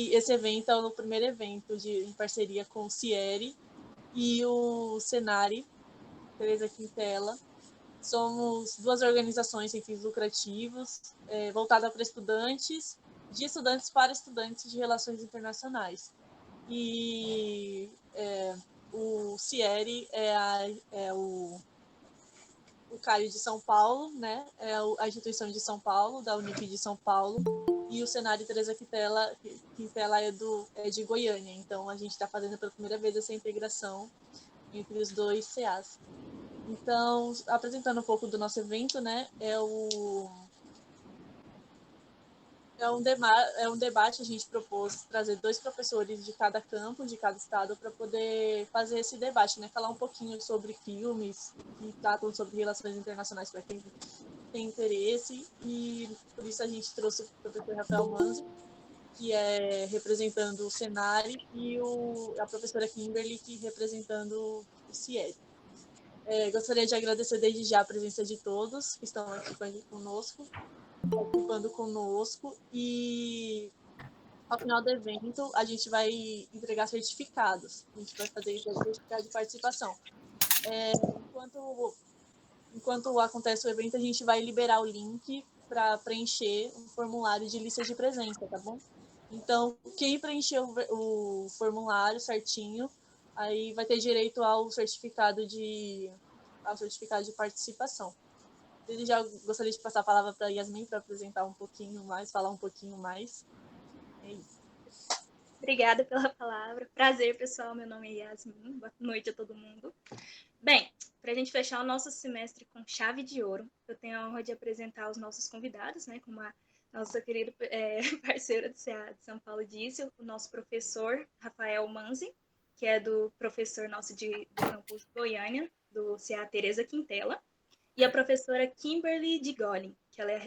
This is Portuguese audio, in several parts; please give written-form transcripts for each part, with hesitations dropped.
E esse evento é o primeiro evento em parceria com o CIERE e o Senari, Teresa Quintela. Somos duas organizações sem fins lucrativos, voltadas para estudantes, de estudantes para estudantes de relações internacionais. E o CIERE é o CAIO de São Paulo, né? É a instituição de São Paulo, da Unip de São Paulo, e o Senari Teresa Quintela é de Goiânia. Então, a gente está fazendo pela primeira vez essa integração entre os dois CAs. Então, apresentando um pouco do nosso evento, né? É um debate, a gente propôs trazer 2 professores de cada campo, de cada estado, para poder fazer esse debate, né? Falar um pouquinho sobre filmes que tratam sobre relações internacionais para quem tem interesse, e por isso a gente trouxe o professor Rafael Manzi, que é representando o Senari, e a professora Kimberly, que representando o CIED. Gostaria de agradecer desde já a presença de todos que estão aqui participando conosco, e ao final do evento a gente vai entregar certificados, a gente vai fazer certificado de participação. Enquanto acontece o evento, a gente vai liberar o link para preencher um formulário de lista de presença, tá bom? Então, quem preencher o formulário certinho, aí vai ter direito ao certificado de participação. Eu já gostaria de passar a palavra para a Yasmin para apresentar um pouquinho mais, falar um pouquinho mais. É isso. Obrigada pela palavra. Prazer, pessoal. Meu nome é Yasmin. Boa noite a todo mundo. Bem, para a gente fechar o nosso semestre com chave de ouro, eu tenho a honra de apresentar os nossos convidados, né? Como a nossa querida parceira do CA de São Paulo disse, o nosso professor Rafael Manzi, que é do professor nosso do campus Goiânia, do CA Teresa Quintela, e a professora Kimberly de Golin, que ela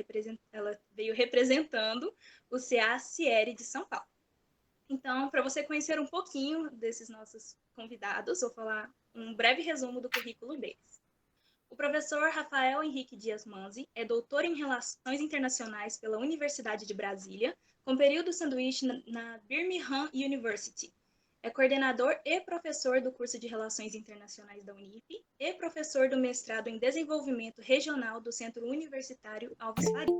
veio representando o CA CIERE de São Paulo. Então, para você conhecer um pouquinho desses nossos convidados, vou falar um breve resumo do currículo deles. O professor Rafael Henrique Dias Manzi é doutor em Relações Internacionais pela Universidade de Brasília, com período sanduíche na Birmingham University. É coordenador e professor do curso de Relações Internacionais da Unip e professor do mestrado em Desenvolvimento Regional do Centro Universitário Alves Faria.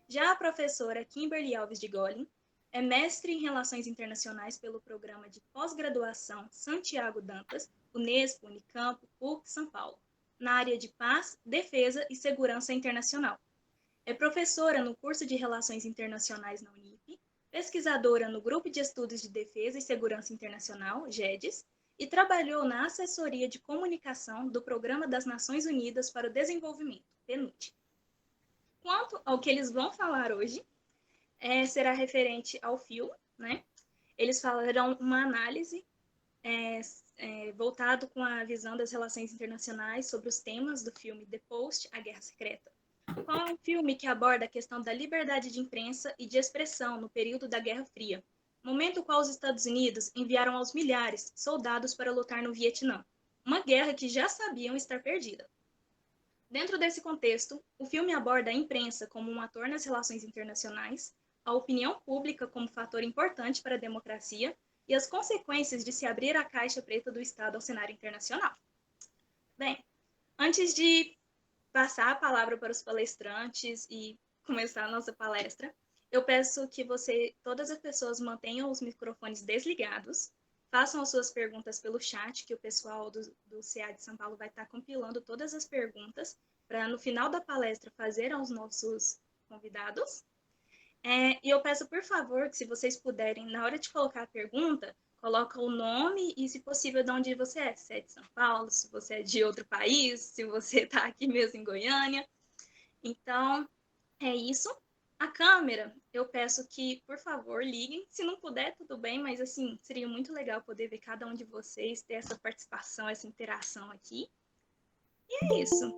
Já a professora Kimberly Alves de Golin é mestre em Relações Internacionais pelo Programa de Pós-Graduação Santiago Dantas, Unesp, Unicamp, PUC, São Paulo, na área de Paz, Defesa e Segurança Internacional. É professora no curso de Relações Internacionais na Unip, pesquisadora no Grupo de Estudos de Defesa e Segurança Internacional, GEDES, e trabalhou na Assessoria de Comunicação do Programa das Nações Unidas para o Desenvolvimento, PNUD. Quanto ao que eles vão falar hoje, será referente ao filme, né? Eles farão uma análise voltado com a visão das relações internacionais sobre os temas do filme The Post, A Guerra Secreta. Qual é um filme que aborda a questão da liberdade de imprensa e de expressão no período da Guerra Fria, momento no qual os Estados Unidos enviaram aos milhares soldados para lutar no Vietnã, uma guerra que já sabiam estar perdida. Dentro desse contexto, o filme aborda a imprensa como um ator nas relações internacionais, a opinião pública como fator importante para a democracia e as consequências de se abrir a caixa preta do Estado ao cenário internacional. Bem, antes de passar a palavra para os palestrantes e começar a nossa palestra, eu peço que todas as pessoas mantenham os microfones desligados, façam as suas perguntas pelo chat, que o pessoal do CA de São Paulo vai estar compilando todas as perguntas para, no final da palestra, fazer aos nossos convidados. E eu peço, por favor, que se vocês puderem, na hora de colocar a pergunta, coloca o nome e, se possível, de onde você é. Se é de São Paulo, se você é de outro país, se você está aqui mesmo em Goiânia. Então, é isso. A câmera, eu peço que, por favor, liguem. Se não puder, tudo bem, mas, assim, seria muito legal poder ver cada um de vocês, ter essa participação, essa interação aqui. E é isso.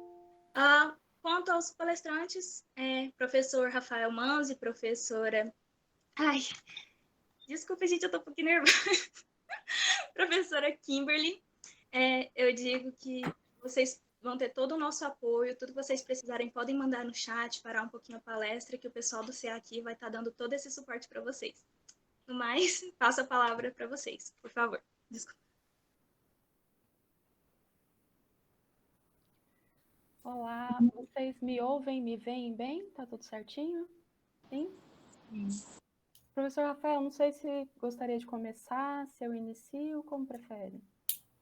Quanto aos palestrantes, professor Rafael Manzi, professora... Ai, desculpa, gente, eu tô um pouquinho nervosa. Professora Kimberly, eu digo que vocês vão ter todo o nosso apoio, tudo que vocês precisarem podem mandar no chat, parar um pouquinho a palestra, que o pessoal do CA aqui vai estar dando todo esse suporte para vocês. No mais, passo a palavra para vocês, por favor. Desculpa. Olá, vocês me ouvem, me veem bem? Tá tudo certinho? Sim? Sim. Professor Rafael, não sei se gostaria de começar, se eu inicio, como prefere?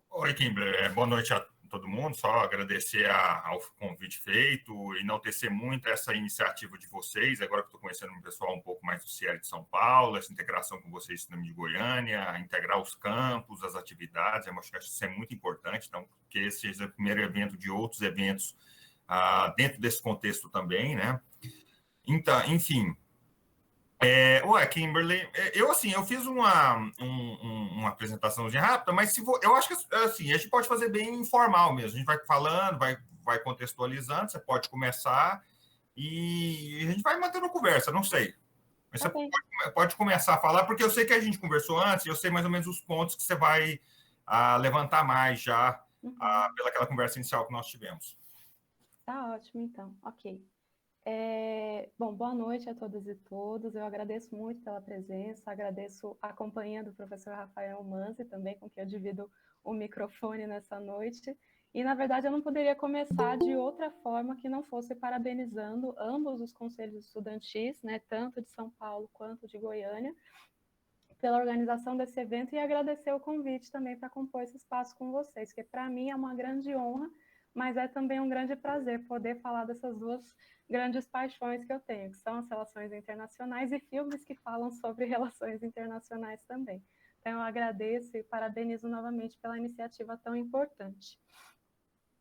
Oi, Kimber. Boa noite a todo mundo. Só agradecer ao convite feito, enaltecer muito essa iniciativa de vocês. Agora que estou conhecendo um pessoal um pouco mais do CIEL de São Paulo, essa integração com vocês também de Goiânia, integrar os campos, as atividades, eu acho que isso é muito importante. Então, que esse seja o primeiro evento de outros eventos dentro desse contexto também, né? Então, enfim. Kimberly, eu fiz uma apresentaçãozinha rápida, mas eu acho que assim, a gente pode fazer bem informal mesmo. A gente vai falando, vai contextualizando, você pode começar e a gente vai mantendo conversa, não sei. Mas você pode começar a falar, porque eu sei que a gente conversou antes, e eu sei mais ou menos os pontos que você vai levantar mais já pelaquela conversa inicial que nós tivemos. Tá ótimo, então. Ok. Bom, boa noite a todas e todos. Eu agradeço muito pela presença, agradeço a companhia do professor Rafael Manzi também, com quem eu divido o microfone nessa noite. E, na verdade, eu não poderia começar de outra forma que não fosse parabenizando ambos os conselhos estudantis, né, tanto de São Paulo quanto de Goiânia, pela organização desse evento e agradecer o convite também para compor esse espaço com vocês, que para mim é uma grande honra, mas é também um grande prazer poder falar dessas duas grandes paixões que eu tenho, que são as relações internacionais e filmes que falam sobre relações internacionais também. Então, eu agradeço e parabenizo novamente pela iniciativa tão importante.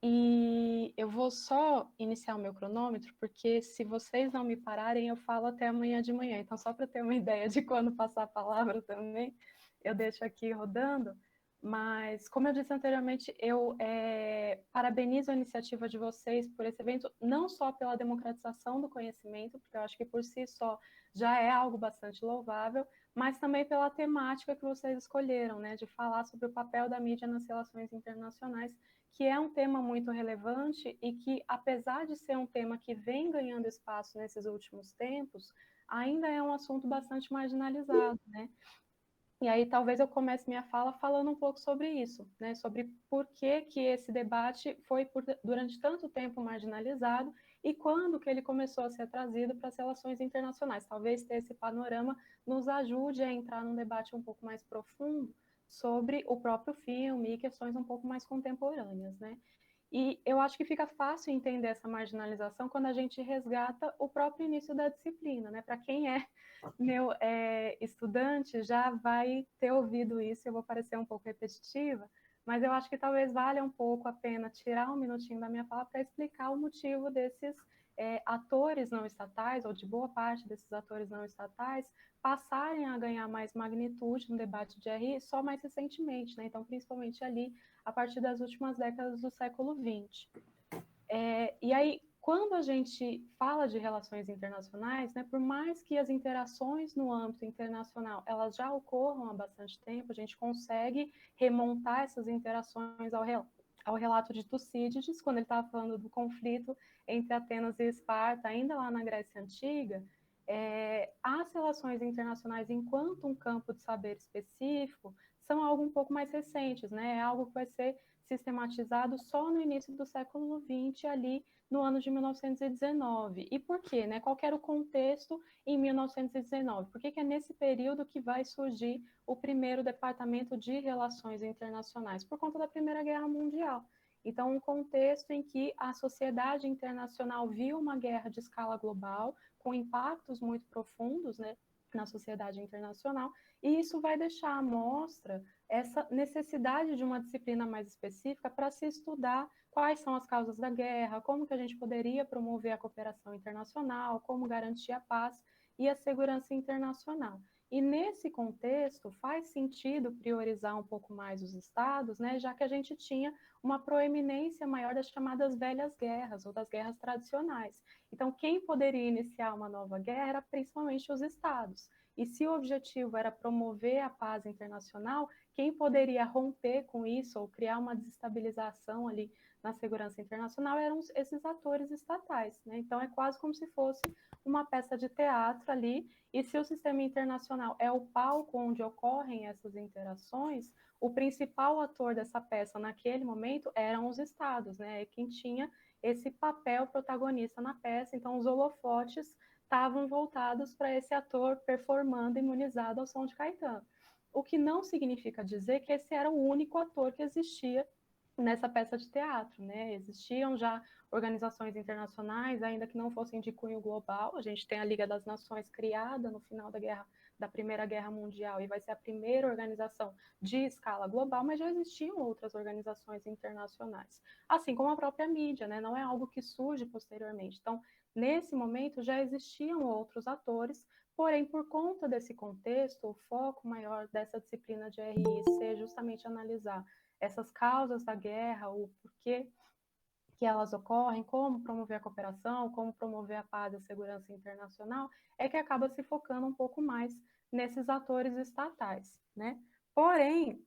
E eu vou só iniciar o meu cronômetro, porque se vocês não me pararem, eu falo até amanhã de manhã. Então, só para ter uma ideia de quando passar a palavra também, eu deixo aqui rodando. Mas, como eu disse anteriormente, eu parabenizo a iniciativa de vocês por esse evento, não só pela democratização do conhecimento, porque eu acho que por si só já é algo bastante louvável, mas também pela temática que vocês escolheram, né, de falar sobre o papel da mídia nas relações internacionais, que é um tema muito relevante e que, apesar de ser um tema que vem ganhando espaço nesses últimos tempos, ainda é um assunto bastante marginalizado, né? E aí talvez eu comece minha fala falando um pouco sobre isso, né? Sobre por que esse debate foi durante tanto tempo marginalizado e quando que ele começou a ser trazido para as relações internacionais. Talvez ter esse panorama nos ajude a entrar num debate um pouco mais profundo sobre o próprio filme e questões um pouco mais contemporâneas, né? E eu acho que fica fácil entender essa marginalização quando a gente resgata o próprio início da disciplina, né? Para quem é meu estudante já vai ter ouvido isso, eu vou parecer um pouco repetitiva, mas eu acho que talvez valha um pouco a pena tirar um minutinho da minha fala para explicar o motivo desses atores não estatais, ou de boa parte desses atores não estatais, passarem a ganhar mais magnitude no debate de RI só mais recentemente, né? Então, principalmente ali, a partir das últimas décadas do século XX. E aí, quando a gente fala de relações internacionais, né, por mais que as interações no âmbito internacional elas já ocorram há bastante tempo, a gente consegue remontar essas interações ao relato de Tucídides, quando ele estava falando do conflito entre Atenas e Esparta, ainda lá na Grécia Antiga. As relações internacionais, enquanto um campo de saber específico, são algo um pouco mais recentes, né? É algo que vai ser sistematizado só no início do século XX, ali no ano de 1919. E por quê? Né? Qual era o contexto em 1919? Por que é nesse período que vai surgir o primeiro Departamento de Relações Internacionais? Por conta da Primeira Guerra Mundial. Então, um contexto em que a sociedade internacional viu uma guerra de escala global, com impactos muito profundos, né, na sociedade internacional, e isso vai deixar à mostra essa necessidade de uma disciplina mais específica para se estudar quais são as causas da guerra, como que a gente poderia promover a cooperação internacional, como garantir a paz e a segurança internacional. E nesse contexto faz sentido priorizar um pouco mais os estados, né, já que a gente tinha uma proeminência maior das chamadas velhas guerras ou das guerras tradicionais. Então, quem poderia iniciar uma nova guerra era principalmente os estados. e se o objetivo era promover a paz internacional, quem poderia romper com isso ou criar uma desestabilização ali na segurança internacional eram esses atores estatais, né? Então é quase como se fosse uma peça de teatro ali, e se o sistema internacional é o palco onde ocorrem essas interações, o principal ator dessa peça naquele momento eram os estados, né? Quem tinha esse papel protagonista na peça, então os holofotes estavam voltados para esse ator performando imunizado ao som de Caetano. O que não significa dizer que esse era o único ator que existia nessa peça de teatro, né? Existiam já organizações internacionais, ainda que não fossem de cunho global. A gente tem a Liga das Nações criada no final da Primeira Guerra Mundial e vai ser a primeira organização de escala global, mas já existiam outras organizações internacionais, assim como a própria mídia, né? Não é algo que surge posteriormente. Então, nesse momento já existiam outros atores, porém, por conta desse contexto, o foco maior dessa disciplina de RI ser justamente analisar essas causas da guerra, o porquê que elas ocorrem, como promover a cooperação, como promover a paz e a segurança internacional, é que acaba se focando um pouco mais nesses atores estatais, né? Porém,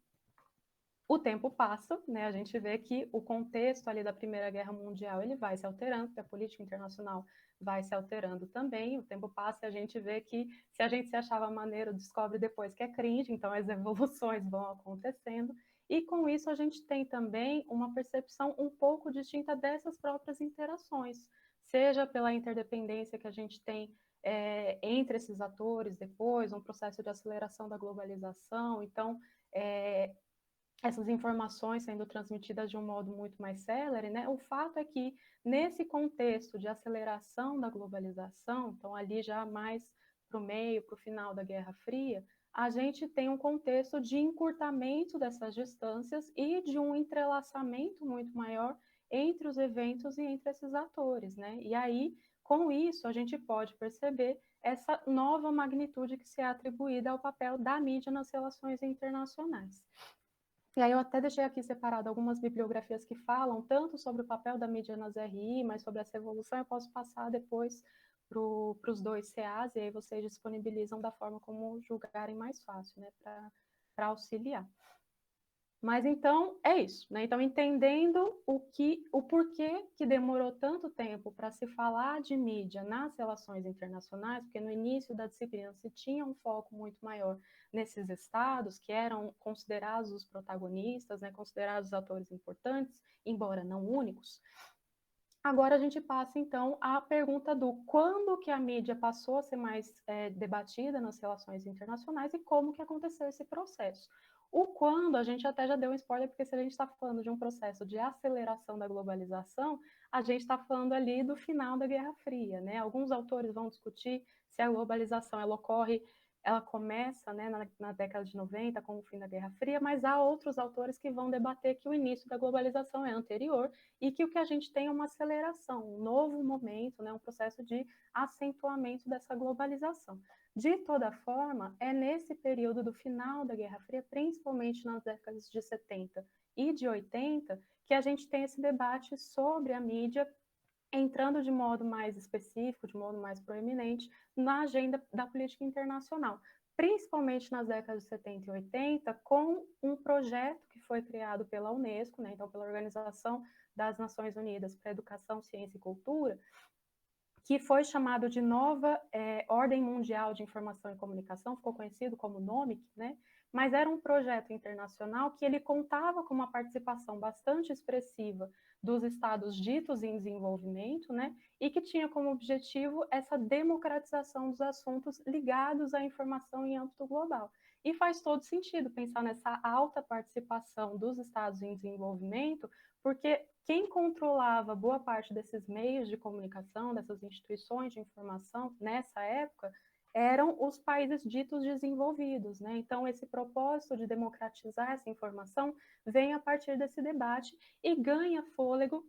o tempo passa, né? A gente vê que o contexto ali da Primeira Guerra Mundial ele vai se alterando, porque a política internacional vai se alterando também. O tempo passa e a gente vê que se a gente se achava maneiro, descobre depois que é cringe, então as evoluções vão acontecendo. E com isso a gente tem também uma percepção um pouco distinta dessas próprias interações, seja pela interdependência que a gente tem entre esses atores depois, um processo de aceleração da globalização. Então, essas informações sendo transmitidas de um modo muito mais célere, né? O fato é que, nesse contexto de aceleração da globalização, então ali já mais para o meio, para o final da Guerra Fria, a gente tem um contexto de encurtamento dessas distâncias e de um entrelaçamento muito maior entre os eventos e entre esses atores, né? E aí, com isso, a gente pode perceber essa nova magnitude que se é atribuída ao papel da mídia nas relações internacionais. E aí eu até deixei aqui separado algumas bibliografias que falam tanto sobre o papel da mídia nas RI, mas sobre essa evolução eu posso passar depois para os dois CAs, e aí vocês disponibilizam da forma como julgarem mais fácil, né, para auxiliar. Mas então é isso, né? Então, entendendo o porquê que demorou tanto tempo para se falar de mídia nas relações internacionais, porque no início da disciplina se tinha um foco muito maior nesses estados, que eram considerados os protagonistas, né? Considerados atores importantes, embora não únicos. Agora a gente passa, então, à pergunta do quando que a mídia passou a ser mais debatida nas relações internacionais e como que aconteceu esse processo. O quando, a gente até já deu um spoiler, porque se a gente está falando de um processo de aceleração da globalização, a gente está falando ali do final da Guerra Fria, né? Alguns autores vão discutir se a globalização ela começa, né, na década de 90, com o fim da Guerra Fria, mas há outros autores que vão debater que o início da globalização é anterior e que o que a gente tem é uma aceleração, um novo momento, né, um processo de acentuamento dessa globalização. De toda forma, é nesse período do final da Guerra Fria, principalmente nas décadas de 70 e de 80, que a gente tem esse debate sobre a mídia entrando de modo mais específico, de modo mais proeminente, na agenda da política internacional, principalmente nas décadas de 70 e 80, com um projeto que foi criado pela Unesco, né, então pela Organização das Nações Unidas para a Educação, Ciência e Cultura, que foi chamado de Nova Ordem Mundial de Informação e Comunicação, ficou conhecido como NOMIC, né? Mas era um projeto internacional que ele contava com uma participação bastante expressiva dos estados ditos em desenvolvimento, né? E que tinha como objetivo essa democratização dos assuntos ligados à informação em âmbito global. E faz todo sentido pensar nessa alta participação dos estados em desenvolvimento, porque quem controlava boa parte desses meios de comunicação, dessas instituições de informação nessa época, eram os países ditos desenvolvidos, né? Então, esse propósito de democratizar essa informação vem a partir desse debate e ganha fôlego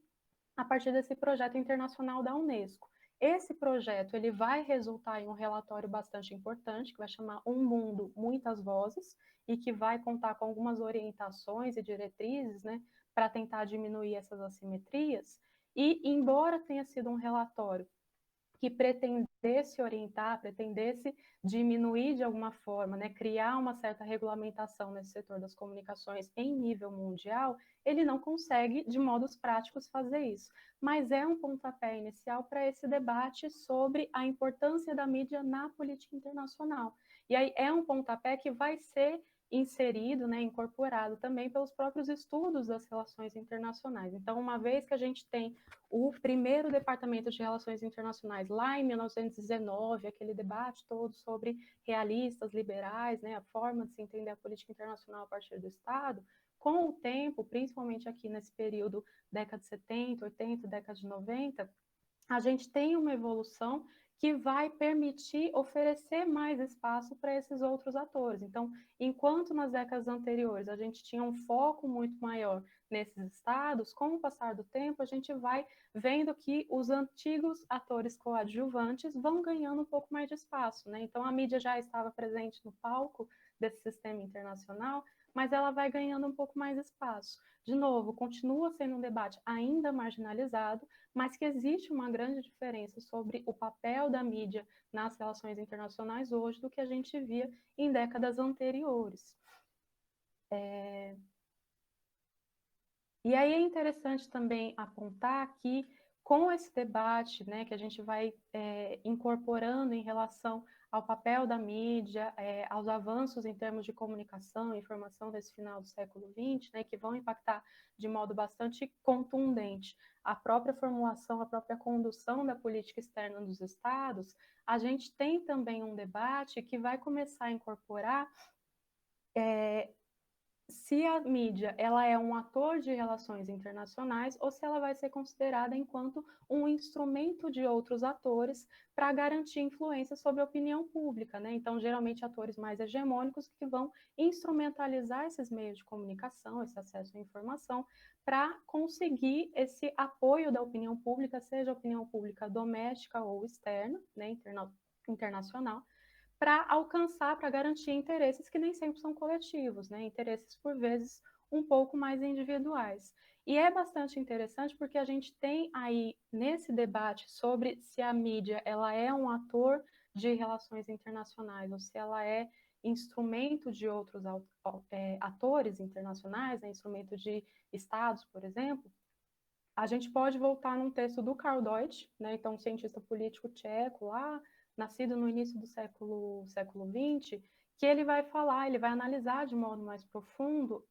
a partir desse projeto internacional da Unesco. Esse projeto ele vai resultar em um relatório bastante importante, que vai chamar Um Mundo, Muitas Vozes, e que vai contar com algumas orientações e diretrizes, né, para tentar diminuir essas assimetrias. E, embora tenha sido um relatório que pretendesse orientar, pretendesse diminuir de alguma forma, né, criar uma certa regulamentação nesse setor das comunicações em nível mundial, ele não consegue, de modos práticos, fazer isso. Mas é um pontapé inicial para esse debate sobre a importância da mídia na política internacional. E aí é um pontapé que vai ser inserido, né, incorporado também pelos próprios estudos das relações internacionais. Então, uma vez que a gente tem o primeiro Departamento de Relações Internacionais, lá em 1919, aquele debate todo sobre realistas, liberais, né, a forma de se entender a política internacional a partir do Estado, com o tempo, principalmente aqui nesse período, década de 70, 80, década de 90, a gente tem uma evolução que vai permitir oferecer mais espaço para esses outros atores. Então, enquanto nas décadas anteriores a gente tinha um foco muito maior nesses estados, com o passar do tempo a gente vai vendo que os antigos atores coadjuvantes vão ganhando um pouco mais de espaço, né? Então, a mídia já estava presente no palco desse sistema internacional, mas ela vai ganhando um pouco mais espaço. De novo, continua sendo um debate ainda marginalizado, mas que existe uma grande diferença sobre o papel da mídia nas relações internacionais hoje do que a gente via em décadas anteriores. E aí é interessante também apontar que, com esse debate, né, que a gente vai incorporando em relação ao papel da mídia, aos avanços em termos de comunicação e informação desse final do século XX, né, que vão impactar de modo bastante contundente a própria formulação, a própria condução da política externa dos Estados, a gente tem também um debate que vai começar a incorporar se a mídia ela é um ator de relações internacionais ou se ela vai ser considerada enquanto um instrumento de outros atores para garantir influência sobre a opinião pública, né? Então, geralmente, atores mais hegemônicos que vão instrumentalizar esses meios de comunicação, esse acesso à informação, para conseguir esse apoio da opinião pública, seja a opinião pública doméstica ou externa, né, internacional, para alcançar, para garantir interesses que nem sempre são coletivos, né? Interesses, por vezes, um pouco mais individuais. E é bastante interessante porque a gente tem aí, nesse debate sobre se a mídia ela é um ator de relações internacionais ou se ela é instrumento de outros atores internacionais, né? Instrumento de estados, por exemplo, a gente pode voltar num texto do Karl Deutsch, né? Então, um cientista político tcheco lá, nascido no início do século XX, que ele vai falar, ele vai analisar de modo mais profundo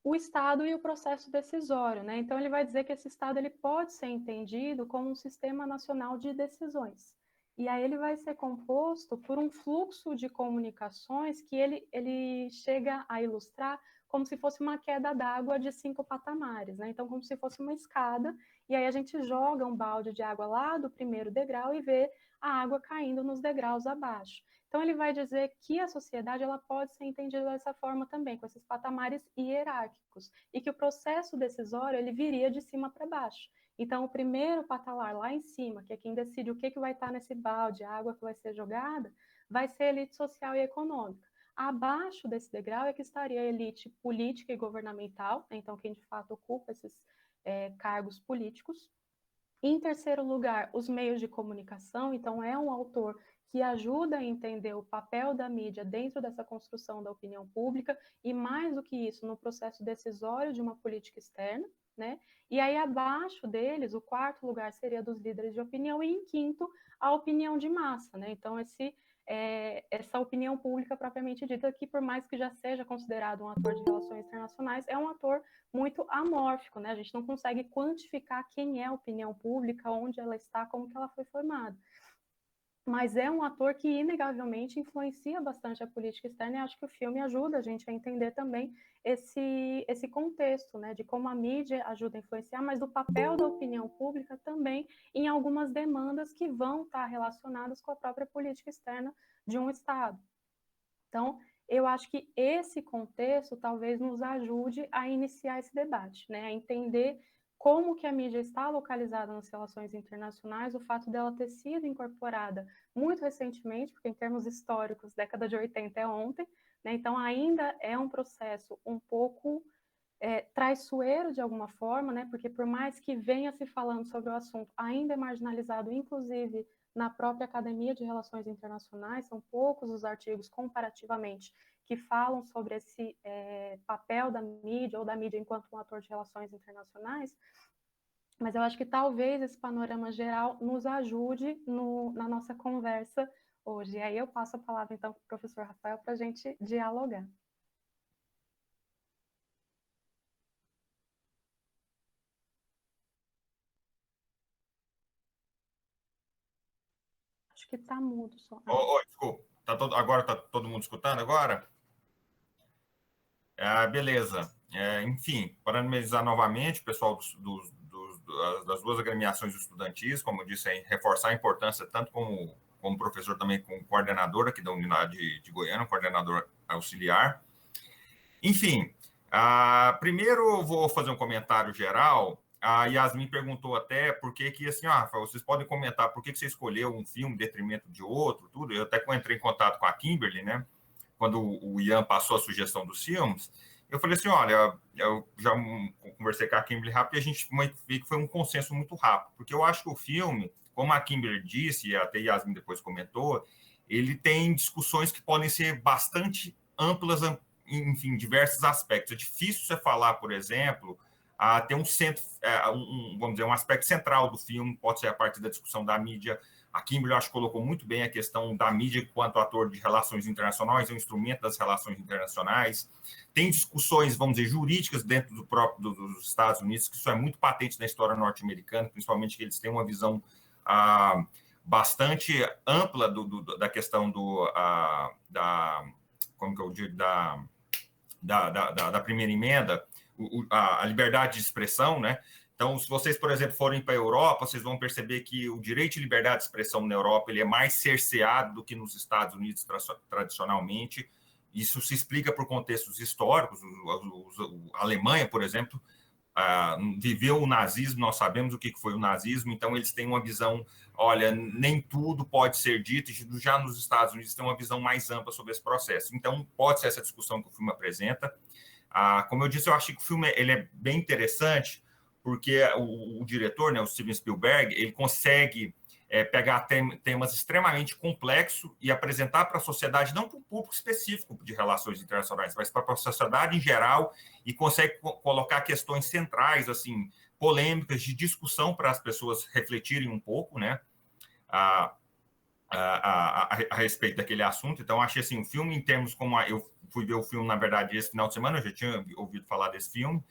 o Estado e o processo decisório, né? Então ele vai dizer que esse Estado ele pode ser entendido como um sistema nacional de decisões. E aí ele vai ser composto por um fluxo de comunicações que ele chega a ilustrar como se fosse uma queda d'água de 5 patamares, né? Então como se fosse uma escada, e aí a gente joga um balde de água lá do primeiro degrau e vê a água caindo nos degraus abaixo. Então ele vai dizer que a sociedade ela pode ser entendida dessa forma também, com esses patamares hierárquicos, e que o processo decisório ele viria de cima para baixo. Então o primeiro patamar lá em cima, que é quem decide o que vai estar nesse balde, a água que vai ser jogada, vai ser a elite social e econômica. Abaixo desse degrau é que estaria a elite política e governamental, então quem de fato ocupa esses cargos políticos. Em terceiro lugar, os meios de comunicação, então é um autor que ajuda a entender o papel da mídia dentro dessa construção da opinião pública e, mais do que isso, no processo decisório de uma política externa, né? E aí, abaixo deles, o quarto lugar seria dos líderes de opinião e, em quinto, a opinião de massa, né? Então, essa opinião pública propriamente dita, que por mais que já seja considerado um ator de relações internacionais, é um ator muito amórfico, né? A gente não consegue quantificar quem é a opinião pública, onde ela está, como que ela foi formada. Mas é um ator que, inegavelmente, influencia bastante a política externa, e acho que o filme ajuda a gente a entender também esse contexto, né, de como a mídia ajuda a influenciar, mas do papel da opinião pública também em algumas demandas que vão estar relacionadas com a própria política externa de um Estado. Então, eu acho que esse contexto talvez nos ajude a iniciar esse debate, né, a entender como que a mídia está localizada nas relações internacionais, o fato dela ter sido incorporada muito recentemente, porque em termos históricos, década de 80 é ontem, né? Então ainda é um processo um pouco traiçoeiro de alguma forma, né? Porque por mais que venha se falando sobre o assunto, ainda é marginalizado, inclusive na própria Academia de Relações Internacionais, são poucos os artigos comparativamente que falam sobre esse papel da mídia ou da mídia enquanto um ator de relações internacionais. Mas eu acho que talvez esse panorama geral nos ajude na nossa conversa hoje. E aí eu passo a palavra, então, para o professor Rafael para a gente dialogar. Acho que está mudo só. Desculpa, agora está todo mundo escutando agora? Beleza. Enfim, parabenizar novamente o pessoal das duas agremiações estudantis, como eu disse, reforçar a importância, tanto como professor, também como coordenador aqui da unidade de Goiânia, coordenador auxiliar. Enfim, primeiro eu vou fazer um comentário geral. A Yasmin perguntou até por que assim, vocês podem comentar por que você escolheu um filme em detrimento de outro, tudo. Eu até entrei em contato com a Kimberly, né? Quando o Ian passou a sugestão dos filmes, eu falei assim, olha, eu já conversei com a Kimberly rápido e a gente viu que foi um consenso muito rápido, porque eu acho que o filme, como a Kimberly disse, e até a Yasmin depois comentou, ele tem discussões que podem ser bastante amplas, enfim, diversos aspectos. É difícil você falar, por exemplo, ter um centro, vamos dizer, um aspecto central do filme, pode ser a partir da discussão da mídia. A Kimberly, acho que colocou muito bem a questão da mídia enquanto ator de relações internacionais, é um instrumento das relações internacionais. Tem discussões, vamos dizer, jurídicas dentro dos Estados Unidos, que isso é muito patente na história norte-americana, principalmente que eles têm uma visão bastante ampla da questão como que eu digo, da primeira emenda, a liberdade de expressão, né? Então, se vocês, por exemplo, forem para a Europa, vocês vão perceber que o direito de liberdade de expressão na Europa ele é mais cerceado do que nos Estados Unidos tradicionalmente. Isso se explica por contextos históricos. A Alemanha, por exemplo, viveu o nazismo, nós sabemos o que foi o nazismo, então eles têm uma visão, olha, nem tudo pode ser dito, e já nos Estados Unidos tem uma visão mais ampla sobre esse processo. Então, pode ser essa discussão que o filme apresenta. Como eu disse, eu acho que o filme ele é bem interessante, porque o diretor, né, o Steven Spielberg, ele consegue pegar temas extremamente complexos e apresentar para a sociedade, não para um público específico de relações internacionais, mas para a sociedade em geral, e consegue colocar questões centrais, assim, polêmicas, de discussão para as pessoas refletirem um pouco, né, a respeito daquele assunto. Então, achei assim, o filme, em termos como eu fui ver o filme, na verdade, esse final de semana, eu já tinha ouvido falar desse filme,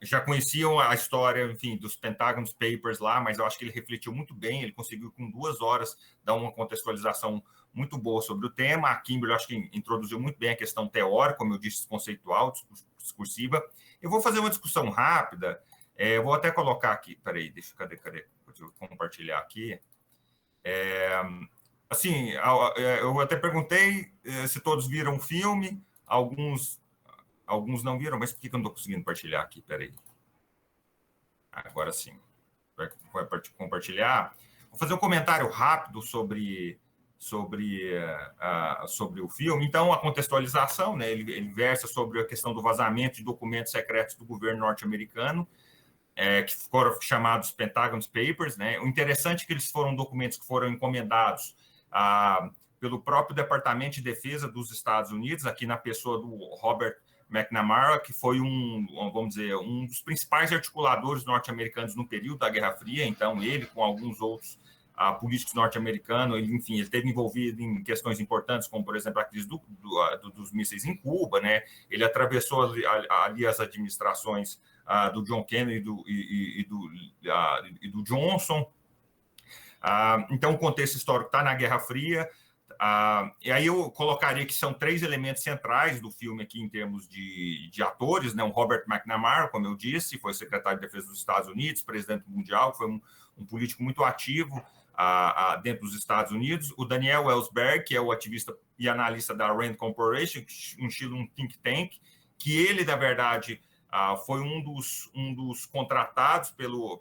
já conheciam a história, enfim, dos Pentagon Papers lá, mas eu acho que ele refletiu muito bem, ele conseguiu, com 2 horas, dar uma contextualização muito boa sobre o tema. A Kimberly, eu acho que introduziu muito bem a questão teórica, como eu disse, conceitual, discursiva. Eu vou fazer uma discussão rápida, eu vou até colocar aqui, peraí, cadê? Deixa eu compartilhar aqui. Assim, eu até perguntei se todos viram o filme, alguns não viram, mas por que eu não estou conseguindo compartilhar aqui? Peraí. Agora sim. Vai compartilhar. Vou fazer um comentário rápido sobre o filme. Então, a contextualização, né, ele versa sobre a questão do vazamento de documentos secretos do governo norte-americano, que foram chamados Pentagon Papers, né? O interessante é que eles foram documentos que foram encomendados pelo próprio Departamento de Defesa dos Estados Unidos, aqui na pessoa do Robert McNamara, que foi vamos dizer, um dos principais articuladores norte-americanos no período da Guerra Fria. Então, ele, com alguns outros políticos norte-americanos, ele esteve envolvido em questões importantes, como, por exemplo, a crise dos mísseis em Cuba, né? Ele atravessou ali as administrações do John Kennedy e do Johnson. Então, o contexto histórico está na Guerra Fria. E aí eu colocaria que são 3 elementos centrais do filme aqui em termos de atores, né? O Robert McNamara, como eu disse, foi secretário de Defesa dos Estados Unidos, presidente mundial, foi um político muito ativo dentro dos Estados Unidos. O Daniel Ellsberg, que é o ativista e analista da Rand Corporation, um think tank, que ele, na verdade, foi um dos contratados pela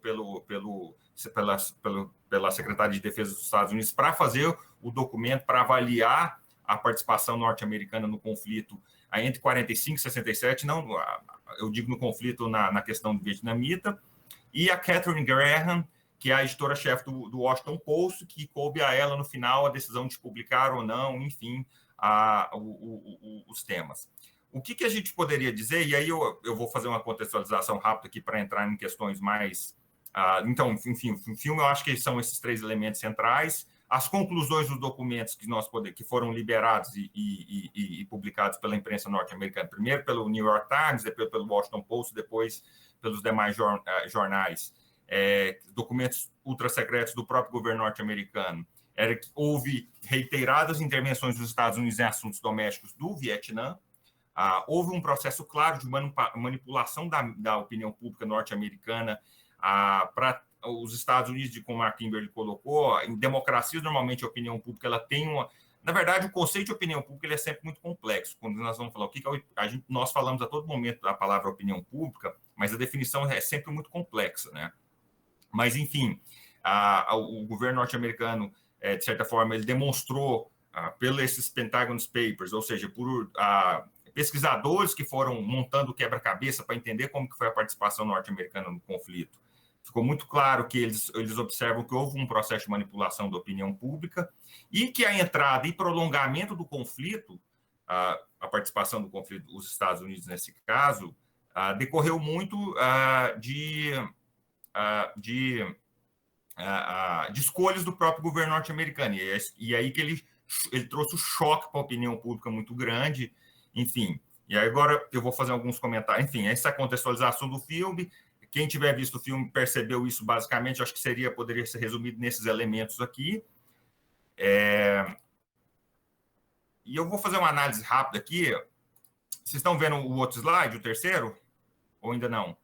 Secretaria de Defesa dos Estados Unidos para fazer o documento, para avaliar a participação norte-americana no conflito entre 45 e 67, não, eu digo no conflito na questão do vietnamita, e a Katharine Graham, que é a editora-chefe do Washington Post, que coube a ela, no final, a decisão de publicar ou não, enfim, os temas. O que a gente poderia dizer, e aí eu vou fazer uma contextualização rápida aqui para entrar em questões mais... então, enfim, o filme, eu acho que são esses 3 elementos centrais. As conclusões dos documentos que foram liberados e publicados pela imprensa norte-americana, primeiro pelo New York Times, depois pelo Washington Post, depois pelos demais jornais, documentos ultra-secretos do próprio governo norte-americano, era que houve reiteradas intervenções dos Estados Unidos em assuntos domésticos do Vietnã. Houve um processo claro de manipulação da opinião pública norte-americana para os Estados Unidos, como a Kimberly colocou. Em democracias, normalmente, a opinião pública ela tem uma... Na verdade, o conceito de opinião pública ele é sempre muito complexo. Quando nós vamos falar nós falamos a todo momento da palavra opinião pública, mas a definição é sempre muito complexa, né? Mas, enfim, o governo norte-americano, de certa forma, ele demonstrou, pelos Pentagon Papers, ou seja, por pesquisadores que foram montando quebra-cabeça para entender como que foi a participação norte-americana no conflito. Ficou muito claro que eles observam que houve um processo de manipulação da opinião pública e que a entrada e prolongamento do conflito, a participação do conflito dos Estados Unidos nesse caso, decorreu muito de escolhas do próprio governo norte-americano. E aí que ele trouxe um choque para a opinião pública muito grande, enfim. E aí agora eu vou fazer alguns comentários. Enfim, essa contextualização do filme, quem tiver visto o filme percebeu isso basicamente, acho que poderia ser resumido nesses elementos aqui. E eu vou fazer uma análise rápida aqui. Vocês estão vendo o outro slide, o terceiro? Ou ainda não?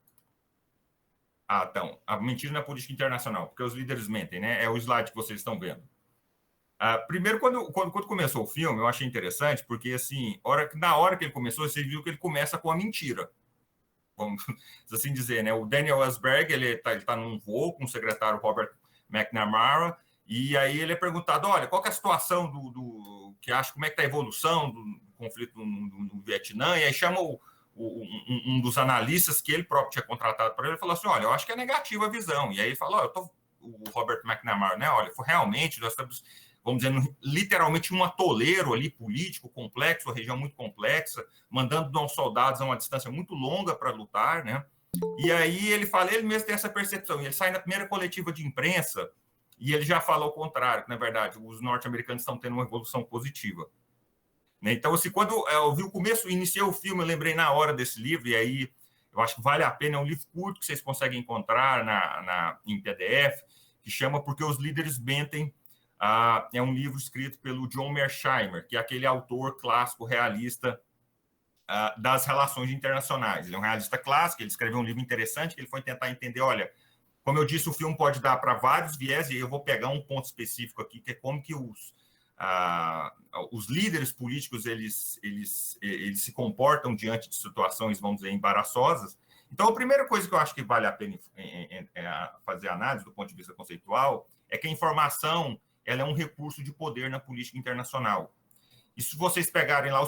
Então, a mentira na política internacional, porque os líderes mentem, né? É o slide que vocês estão vendo. Primeiro, quando começou o filme, eu achei interessante, porque, assim, na hora que ele começou, você viu que ele começa com a mentira. Vamos assim dizer, né? O Daniel Ellsberg, ele tá num voo com o secretário Robert McNamara, e aí ele é perguntado, olha, qual que é a situação como é que está a evolução do conflito no Vietnã, e aí chama um dos analistas que ele próprio tinha contratado para ele, falou assim, olha, eu acho que é negativa a visão. E aí ele falou, o Robert McNamara, né? Olha, realmente nós estamos, vamos dizer, literalmente um atoleiro ali político complexo, uma região muito complexa, mandando nossos soldados a uma distância muito longa para lutar, né? E aí ele mesmo tem essa percepção. Ele sai na primeira coletiva de imprensa e ele já fala ao contrário, que, na verdade, os norte-americanos estão tendo uma evolução positiva. Então, assim, quando eu vi o começo, iniciei o filme, eu lembrei na hora desse livro, e aí eu acho que vale a pena, é um livro curto que vocês conseguem encontrar em PDF, que chama Porque os Líderes Mentem. É um livro escrito pelo John Mearsheimer, que é aquele autor clássico realista das relações internacionais. Ele é um realista clássico, ele escreveu um livro interessante, que ele foi tentar entender, olha, como eu disse, o filme pode dar para vários viés, e eu vou pegar um ponto específico aqui, que é como que os líderes políticos eles se comportam diante de situações, vamos dizer, embaraçosas. Então, a primeira coisa que eu acho que vale a pena fazer análise do ponto de vista conceitual é que a informação ela é um recurso de poder na política internacional. E se vocês pegarem lá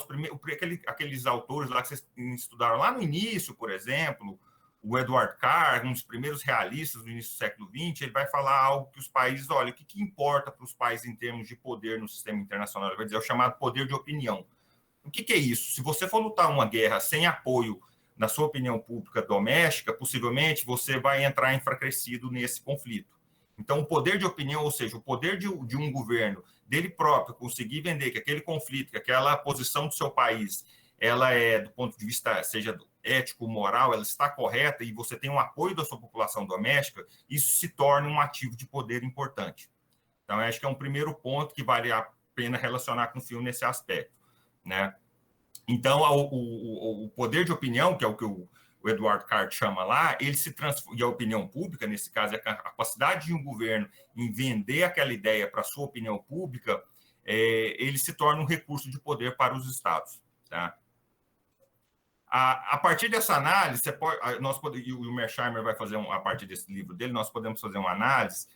aqueles autores lá que vocês estudaram lá no início, por exemplo, o Edward Carr, um dos primeiros realistas do início do século XX, ele vai falar algo que os países, olha, o que importa para os países em termos de poder no sistema internacional? Ele vai dizer, é o chamado poder de opinião. O que é isso? Se você for lutar uma guerra sem apoio na sua opinião pública doméstica, possivelmente você vai entrar enfraquecido nesse conflito. Então, o poder de opinião, ou seja, o poder de um governo, dele próprio, conseguir vender que aquele conflito, que aquela posição do seu país, ela é, do ponto de vista, seja ético, moral, ela está correta e você tem um apoio da sua população doméstica, isso se torna um ativo de poder importante. Então, eu acho que é um primeiro ponto que vale a pena relacionar com o filme nesse aspecto, né? Então, o poder de opinião, que é o que o Edward Carr chama lá, ele se transforma, e a opinião pública, nesse caso, é a capacidade de um governo em vender aquela ideia para a sua opinião pública, ele se torna um recurso de poder para os estados, tá? A partir dessa análise, e o Mearsheimer vai fazer, a partir desse livro dele, nós podemos fazer uma análise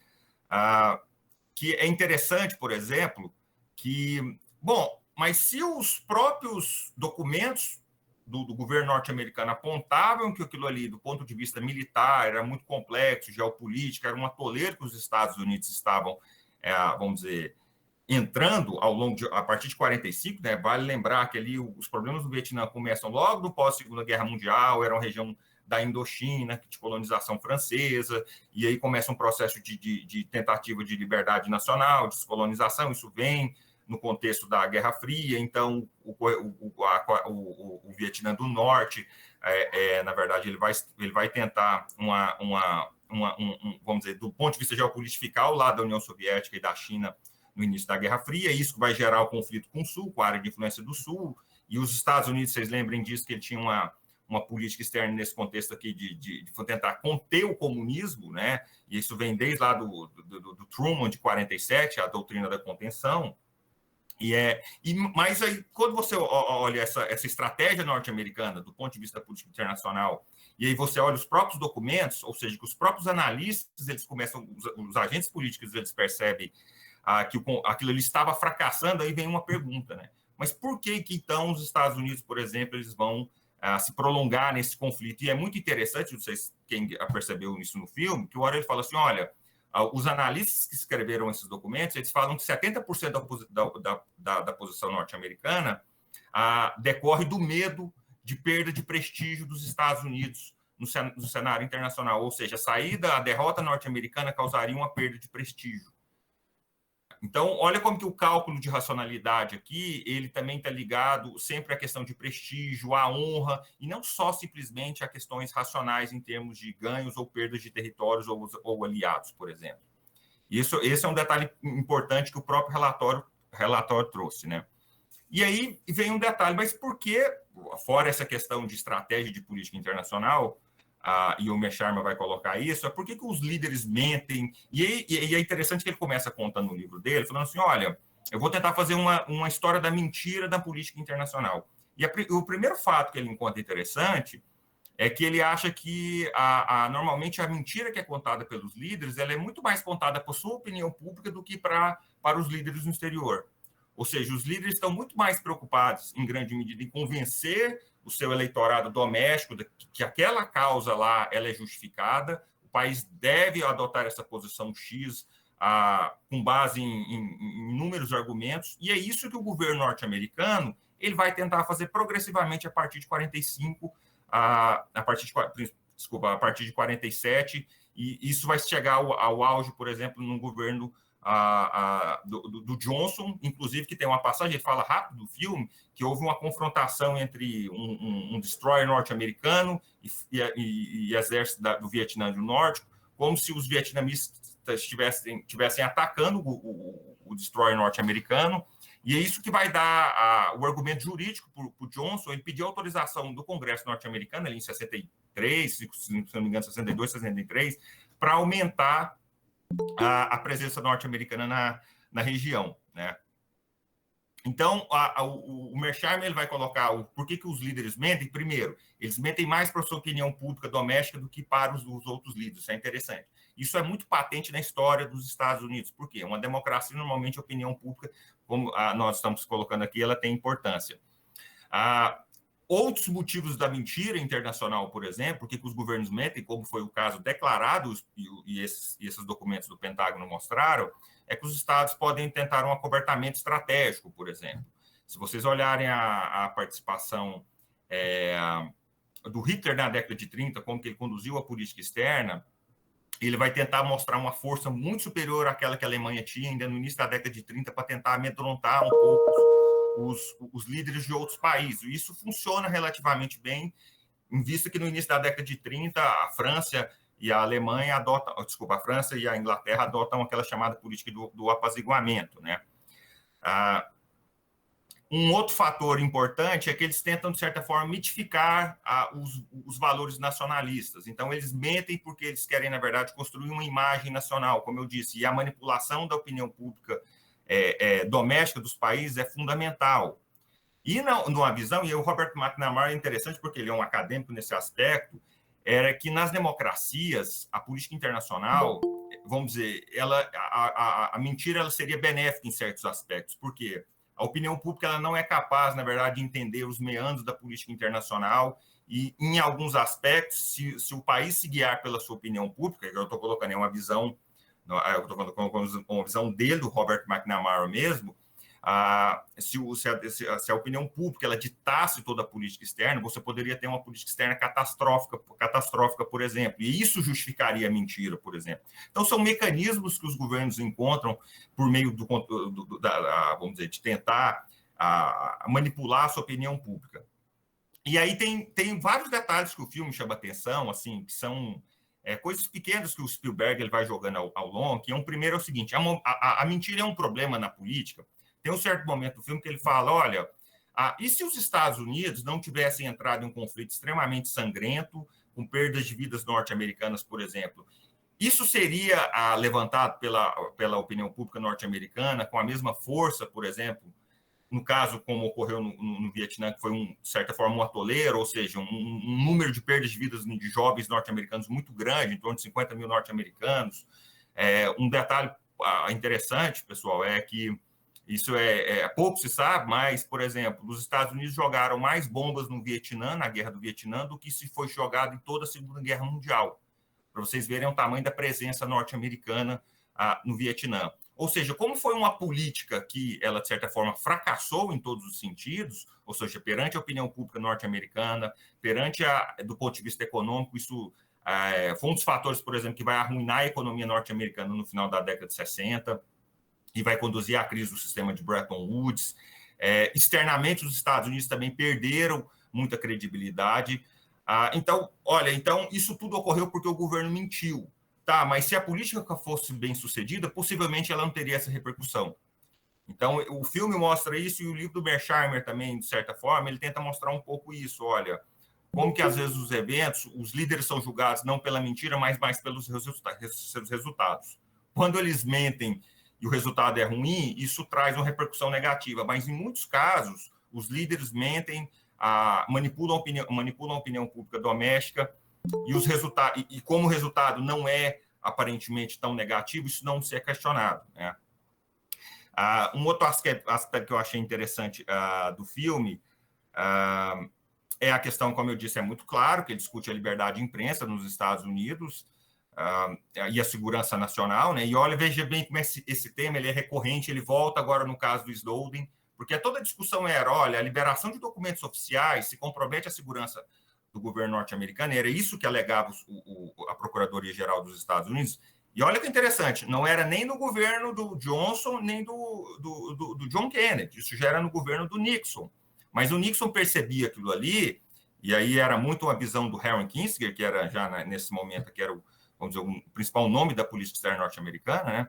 que é interessante, por exemplo, que, bom, Mas se os próprios documentos do governo norte-americano apontavam que aquilo ali, do ponto de vista militar, era muito complexo, geopolítico, era um atoleiro que os Estados Unidos estavam, vamos dizer, entrando a partir de 45, né? Vale lembrar que ali os problemas do Vietnã começam logo no pós-Segunda Guerra Mundial, era uma região da Indochina, de colonização francesa, e aí começa um processo de tentativa de liberdade nacional, de descolonização, isso vem no contexto da Guerra Fria. Então o Vietnã do Norte, na verdade, ele vai tentar vamos dizer, do ponto de vista geopolítico, ficar ao lado da União Soviética e da China no início da Guerra Fria. Isso vai gerar o conflito com o Sul, com a área de influência do Sul, e os Estados Unidos, vocês lembrem disso, que ele tinha uma política externa nesse contexto aqui de tentar conter o comunismo, né? E isso vem desde lá do Truman, de 47, a doutrina da contenção. Mas aí, quando você olha essa estratégia norte-americana do ponto de vista da política internacional, e aí você olha os próprios documentos, ou seja, que os próprios analistas, eles começam, os agentes políticos, eles percebem que aquilo ali estava fracassando, aí vem uma pergunta, né? Mas por que então os Estados Unidos, por exemplo, eles vão se prolongar nesse conflito? E é muito interessante, não sei se quem percebeu isso no filme, que o Orwell fala assim, olha, os analistas que escreveram esses documentos, eles falam que 70% da posição norte-americana decorre do medo de perda de prestígio dos Estados Unidos no cenário internacional, ou seja, a derrota norte-americana causaria uma perda de prestígio. Então, olha como que o cálculo de racionalidade aqui, ele também está ligado sempre à questão de prestígio, à honra, e não só simplesmente a questões racionais em termos de ganhos ou perdas de territórios ou aliados, por exemplo. Esse é um detalhe importante que o próprio relatório trouxe, né? E aí vem um detalhe, mas por que, fora essa questão de estratégia de política internacional, e o Mearsheimer vai colocar isso, por que os líderes mentem? E é interessante que ele começa contando no livro dele, falando assim, olha, eu vou tentar fazer uma história da mentira da política internacional. E o primeiro fato que ele encontra interessante é que ele acha que normalmente a mentira que é contada pelos líderes, ela é muito mais contada por sua opinião pública do que para os líderes no exterior. Ou seja, os líderes estão muito mais preocupados, em grande medida, em convencer o seu eleitorado doméstico que aquela causa lá ela é justificada, o país deve adotar essa posição X com base em inúmeros argumentos, e é isso que o governo norte-americano ele vai tentar fazer progressivamente a partir de 45, a partir de 47, e isso vai chegar ao auge, por exemplo, no governo do Johnson, inclusive, que tem uma passagem, ele fala rápido do filme, que houve uma confrontação entre um destroyer norte-americano e exército do Vietnã do Norte, como se os vietnamistas estivessem atacando o destroyer norte-americano, e é isso que vai dar o argumento jurídico para o Johnson. Ele pediu autorização do Congresso norte-americano, ali em 63, se não me engano, 62, 63, para aumentar a presença norte-americana na região, né? Então, o Mearsheimer ele vai colocar por que os líderes mentem. Primeiro, eles mentem mais para a sua opinião pública doméstica do que para os outros líderes. Isso é interessante. Isso é muito patente na história dos Estados Unidos. Por quê? Uma democracia, normalmente, a opinião pública, como nós estamos colocando aqui, ela tem importância. Outros motivos da mentira internacional, por exemplo, porque os governos mentem, como foi o caso declarado, e esses documentos do Pentágono mostraram, é que os estados podem tentar um acobertamento estratégico, por exemplo. Se vocês olharem a participação do Hitler na década de 30, como que ele conduziu a política externa, ele vai tentar mostrar uma força muito superior àquela que a Alemanha tinha ainda no início da década de 30 para tentar amedrontar um pouco os líderes de outros países. E isso funciona relativamente bem, em vista que no início da década de 30, a França e a Alemanha a França e a Inglaterra adotam aquela chamada política do apaziguamento, né? Um outro fator importante é que eles tentam, de certa forma, mitificar os valores nacionalistas. Então, eles mentem porque eles querem, na verdade, construir uma imagem nacional, como eu disse, e a manipulação da opinião pública doméstica dos países é fundamental. E numa visão, e o Robert McNamara é interessante porque ele é um acadêmico nesse aspecto, era que nas democracias, a política internacional, vamos dizer, a mentira ela seria benéfica em certos aspectos. Por quê? a opinião pública ela não é capaz, na verdade, de entender os meandros da política internacional e, em alguns aspectos, se o país se guiar pela sua opinião pública, que eu estou colocando é uma visão, eu estou colocando uma visão dele, do Robert McNamara mesmo, se a opinião pública ela ditasse toda a política externa, você poderia ter uma política externa catastrófica, por exemplo, e isso justificaria a mentira, por exemplo. Então, são mecanismos que os governos encontram por meio vamos dizer, de tentar manipular a sua opinião pública. E aí tem vários detalhes que o filme chama atenção, assim, que são coisas pequenas que o Spielberg ele vai jogando ao longo, que primeiro é o seguinte, a mentira é um problema na política. Tem um certo momento do filme que ele fala, olha, e se os Estados Unidos não tivessem entrado em um conflito extremamente sangrento, com perdas de vidas norte-americanas, por exemplo, isso seria levantado pela opinião pública norte-americana com a mesma força, por exemplo, no caso, como ocorreu no Vietnã, que foi, de certa forma, um atoleiro, ou seja, um número de perdas de vidas de jovens norte-americanos muito grande, em torno de 50 mil norte-americanos. Um detalhe interessante, pessoal, é que isso pouco se sabe, mas, por exemplo, os Estados Unidos jogaram mais bombas no Vietnã, na Guerra do Vietnã, do que se foi jogado em toda a Segunda Guerra Mundial. Para vocês verem o tamanho da presença norte-americana no Vietnã. Ou seja, como foi uma política que ela, de certa forma, fracassou em todos os sentidos, ou seja, perante a opinião pública norte-americana, do ponto de vista econômico, isso foi um dos fatores, por exemplo, que vai arruinar a economia norte-americana no final da década de 60, e vai conduzir à crise do sistema de Bretton Woods. Externamente, os Estados Unidos também perderam muita credibilidade. Então, isso tudo ocorreu porque o governo mentiu. Tá, mas se a política fosse bem sucedida, possivelmente ela não teria essa repercussão. Então, o filme mostra isso, e o livro do Mearsheimer também, de certa forma, ele tenta mostrar um pouco isso. Olha, como que às vezes os eventos, os líderes são julgados não pela mentira, mas mais pelos seus resultados. Quando eles mentem e o resultado é ruim, isso traz uma repercussão negativa. Mas, em muitos casos, os líderes mentem, manipulam a opinião pública doméstica, e como o resultado não é aparentemente tão negativo, isso não se é questionado, né? Um outro aspecto que eu achei interessante do filme é a questão, como eu disse, é muito claro, que ele discute a liberdade de imprensa nos Estados Unidos e a segurança nacional, né? E olha, veja bem como esse tema ele é recorrente, ele volta agora no caso do Snowden, porque toda a discussão era, olha, a liberação de documentos oficiais se compromete a segurança do governo norte-americano, era isso que alegava a Procuradoria-Geral dos Estados Unidos. E olha que interessante, não era nem no governo do Johnson, nem do John Kennedy, isso já era no governo do Nixon. Mas o Nixon percebia aquilo ali, e aí era muito uma visão do Henry Kissinger, que era já nesse momento, que era vamos dizer, o principal nome da política externa norte-americana, né?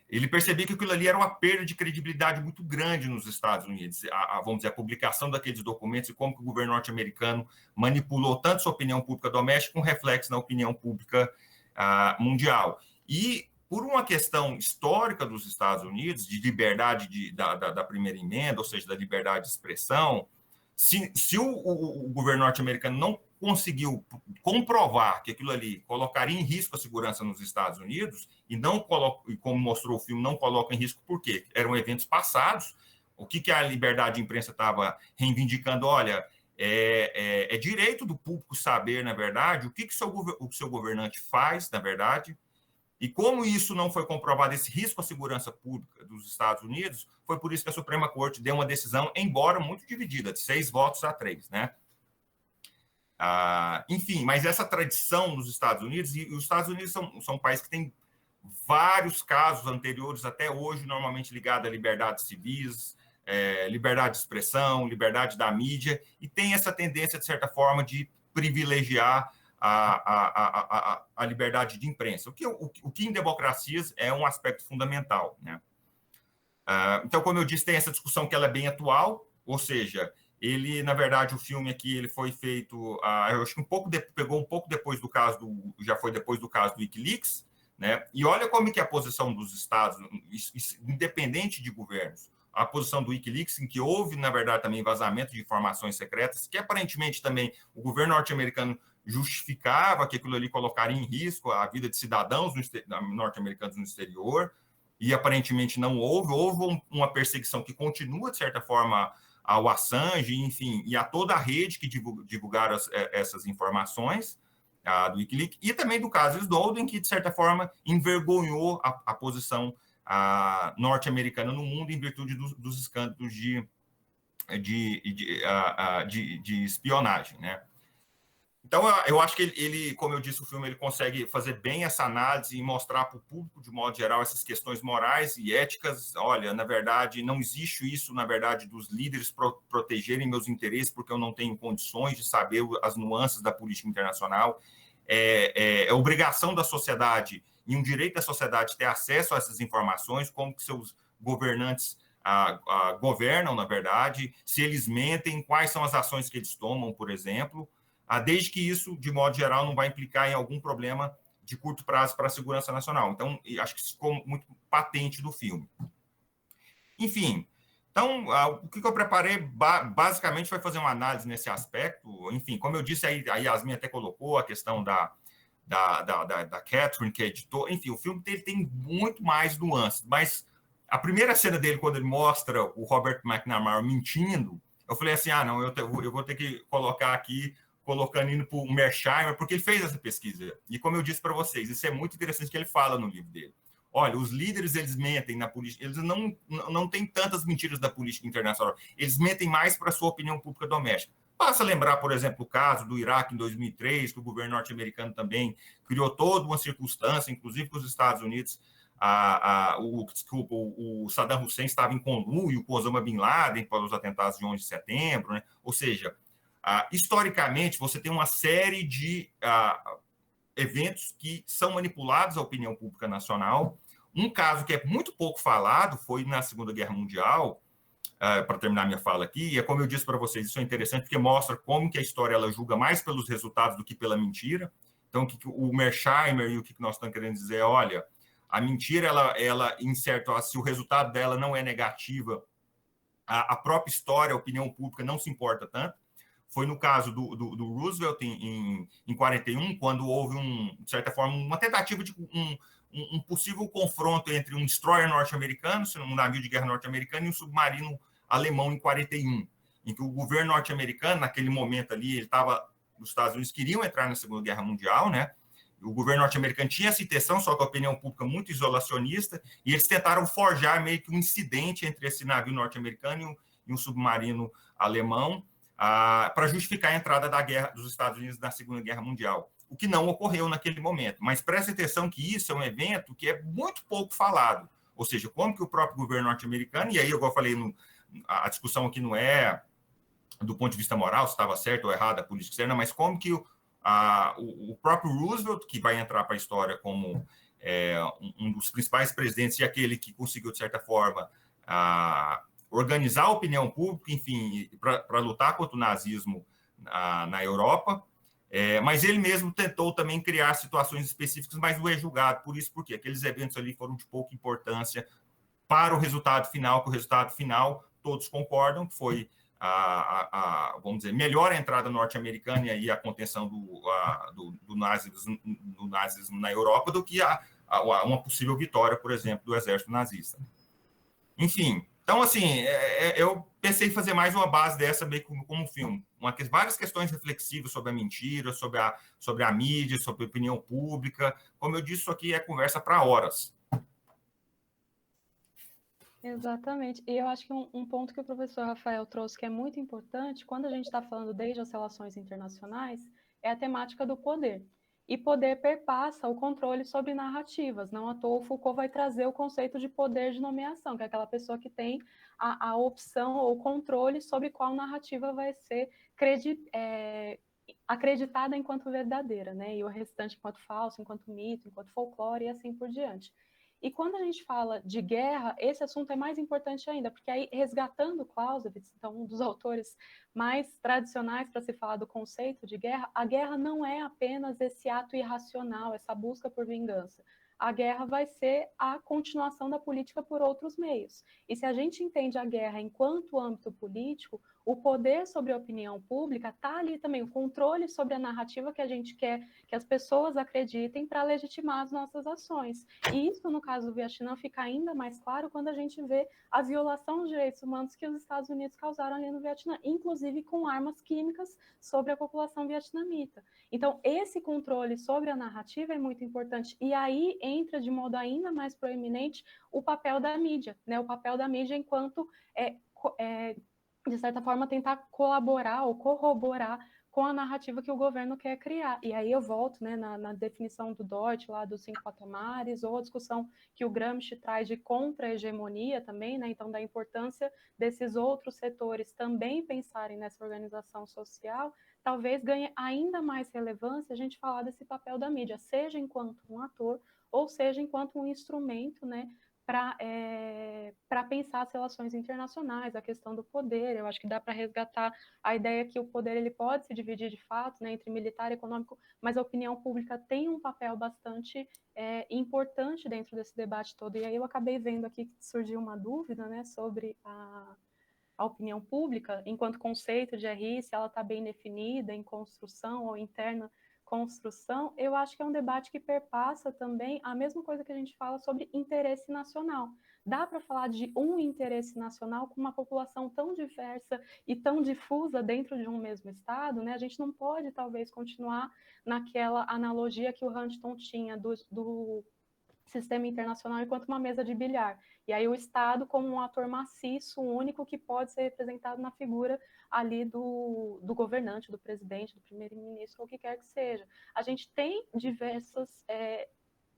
Ele percebia que aquilo ali era uma perda de credibilidade muito grande nos Estados Unidos, vamos dizer, a publicação daqueles documentos e como que o governo norte-americano manipulou tanto sua opinião pública doméstica com reflexo na opinião pública mundial. E, por uma questão histórica dos Estados Unidos, de liberdade da primeira emenda, ou seja, da liberdade de expressão, se o governo norte-americano não conseguiu comprovar que aquilo ali colocaria em risco a segurança nos Estados Unidos, e como mostrou o filme, não coloca em risco por quê? Eram eventos passados. O que a liberdade de imprensa estava reivindicando? Olha, é direito do público saber, na verdade, o que o seu governante faz, na verdade, e como isso não foi comprovado, esse risco à segurança pública dos Estados Unidos, foi por isso que a Suprema Corte deu uma decisão, embora muito dividida, de 6-3, né? Enfim, mas essa tradição nos Estados Unidos, e os Estados Unidos são um país que tem vários casos anteriores até hoje, normalmente ligados a liberdades civis, liberdade de expressão, liberdade da mídia, e tem essa tendência, de certa forma, de privilegiar a liberdade de imprensa, o que em democracias é um aspecto fundamental, né? Então, como eu disse, tem essa discussão que ela é bem atual, ou seja, ele, na verdade, o filme aqui, ele foi feito, eu acho que pegou um pouco depois do caso já foi depois do caso do WikiLeaks, né? E olha como que é a posição dos Estados, independente de governos, a posição do WikiLeaks, em que houve, na verdade, também vazamento de informações secretas, que aparentemente também o governo norte-americano justificava que aquilo ali colocaria em risco a vida de cidadãos norte-americanos no exterior, e aparentemente não houve uma perseguição que continua, de certa forma, ao Assange, enfim, e a toda a rede que divulgaram essas informações do Wikileaks, e também do caso Snowden, que, de certa forma, envergonhou a posição norte-americana no mundo em virtude dos escândalos de espionagem, né? Então, eu acho que ele, como eu disse, o filme ele consegue fazer bem essa análise e mostrar para o público, de modo geral, essas questões morais e éticas. Olha, na verdade, não existe isso, na verdade, dos líderes protegerem meus interesses, porque eu não tenho condições de saber as nuances da política internacional. É obrigação da sociedade e um direito da sociedade ter acesso a essas informações, como que seus governantes governam, na verdade, se eles mentem, quais são as ações que eles tomam, por exemplo, desde que isso, de modo geral, não vai implicar em algum problema de curto prazo para a segurança nacional. Então, acho que isso ficou muito patente do filme. Enfim, então, o que eu preparei, basicamente, foi fazer uma análise nesse aspecto. Enfim, como eu disse, a Yasmin até colocou a questão da Catherine, que é editor. Enfim, o filme dele tem muito mais nuances, mas a primeira cena dele, quando ele mostra o Robert McNamara mentindo, eu falei assim, não, eu vou ter que colocar aqui, colocando indo para o Mersheimer, porque ele fez essa pesquisa. E como eu disse para vocês, isso é muito interessante que ele fala no livro dele. Olha, os líderes, eles mentem na política, eles não têm tantas mentiras da política internacional, eles mentem mais para a sua opinião pública doméstica. Basta lembrar, por exemplo, o caso do Iraque em 2003, que o governo norte-americano também criou toda uma circunstância, inclusive com os Estados Unidos, o Saddam Hussein estava em conluio com Osama Bin Laden para os atentados de 11 de setembro, né? Ou seja, historicamente, você tem uma série de eventos que são manipulados à opinião pública nacional. Um caso que é muito pouco falado foi na Segunda Guerra Mundial, para terminar minha fala aqui, e é como eu disse para vocês, isso é interessante porque mostra como que a história ela julga mais pelos resultados do que pela mentira. Então, o Mersheimer e o que nós estamos querendo dizer é, olha, a mentira, ela em certo, se o resultado dela não é negativa, a própria história, a opinião pública não se importa tanto. Foi no caso do Roosevelt em 41, quando houve, de certa forma, uma tentativa de um possível confronto entre um destroyer norte-americano, um navio de guerra norte-americano, e um submarino alemão em 41, em que o governo norte-americano, naquele momento ali, ele estava, os Estados Unidos queriam entrar na Segunda Guerra Mundial, né? O governo norte-americano tinha essa intenção, só que a opinião pública muito isolacionista, e eles tentaram forjar meio que um incidente entre esse navio norte-americano e um submarino alemão, para justificar a entrada da guerra dos Estados Unidos na Segunda Guerra Mundial, o que não ocorreu naquele momento. Mas preste atenção que isso é um evento que é muito pouco falado, ou seja, como que o próprio governo norte-americano, e aí, igual eu falei, a discussão aqui não é do ponto de vista moral, se estava certo ou errado a política externa, mas como que o próprio Roosevelt, que vai entrar para a história como um dos principais presidentes e aquele que conseguiu, de certa forma, organizar a opinião pública, enfim, para lutar contra o nazismo na Europa, mas ele mesmo tentou também criar situações específicas, mas não é julgado por isso, porque aqueles eventos ali foram de pouca importância para o resultado final, que o resultado final, todos concordam, que foi vamos dizer, melhor a entrada norte-americana e aí a contenção do nazismo na Europa do que uma possível vitória, por exemplo, do exército nazista. Enfim, então, assim, eu pensei em fazer mais uma base dessa, meio como um filme. Várias questões reflexivas sobre a mentira, sobre a mídia, sobre a opinião pública. Como eu disse, isso aqui é conversa para horas. Exatamente. E eu acho que um ponto que o professor Rafael trouxe que é muito importante, quando a gente está falando desde as relações internacionais, é a temática do poder. E poder perpassa o controle sobre narrativas. Não à toa o Foucault vai trazer o conceito de poder de nomeação, que é aquela pessoa que tem a opção ou controle sobre qual narrativa vai ser acreditada enquanto verdadeira, né? E o restante enquanto falso, enquanto mito, enquanto folclore e assim por diante. E quando a gente fala de guerra, esse assunto é mais importante ainda, porque aí, resgatando Clausewitz, então um dos autores mais tradicionais para se falar do conceito de guerra, a guerra não é apenas esse ato irracional, essa busca por vingança. a guerra vai ser a continuação da política por outros meios. E se a gente entende a guerra enquanto âmbito político, o poder sobre a opinião pública está ali também, o controle sobre a narrativa que a gente quer que as pessoas acreditem para legitimar as nossas ações. E isso, no caso do Vietnã, fica ainda mais claro quando a gente vê a violação dos direitos humanos que os Estados Unidos causaram ali no Vietnã, inclusive com armas químicas sobre a população vietnamita. Então, esse controle sobre a narrativa é muito importante. E aí entra de modo ainda mais proeminente o papel da mídia, né? O papel da mídia enquanto de certa forma, tentar colaborar ou corroborar com a narrativa que o governo quer criar. E aí eu volto, né, na definição do Deutsch, lá dos 5 patamares, ou a discussão que o Gramsci traz de contra-hegemonia também, né, então da importância desses outros setores também pensarem nessa organização social, talvez ganhe ainda mais relevância a gente falar desse papel da mídia, seja enquanto um ator, ou seja enquanto um instrumento, né, para pensar as relações internacionais, a questão do poder. Eu acho que dá para resgatar a ideia que o poder ele pode se dividir de fato, né, entre militar e econômico, mas a opinião pública tem um papel bastante importante dentro desse debate todo. E aí eu acabei vendo aqui que surgiu uma dúvida, né, sobre a opinião pública, enquanto conceito de RI, se ela está bem definida em construção ou interna construção, eu acho que é um debate que perpassa também a mesma coisa que a gente fala sobre interesse nacional. Dá para falar de um interesse nacional com uma população tão diversa e tão difusa dentro de um mesmo estado, né? A gente não pode, talvez, continuar naquela analogia que o Huntington tinha do sistema internacional enquanto uma mesa de bilhar. E aí o Estado como um ator maciço, único, que pode ser representado na figura ali do governante, do presidente, do primeiro-ministro, ou o que quer que seja. A gente tem diversas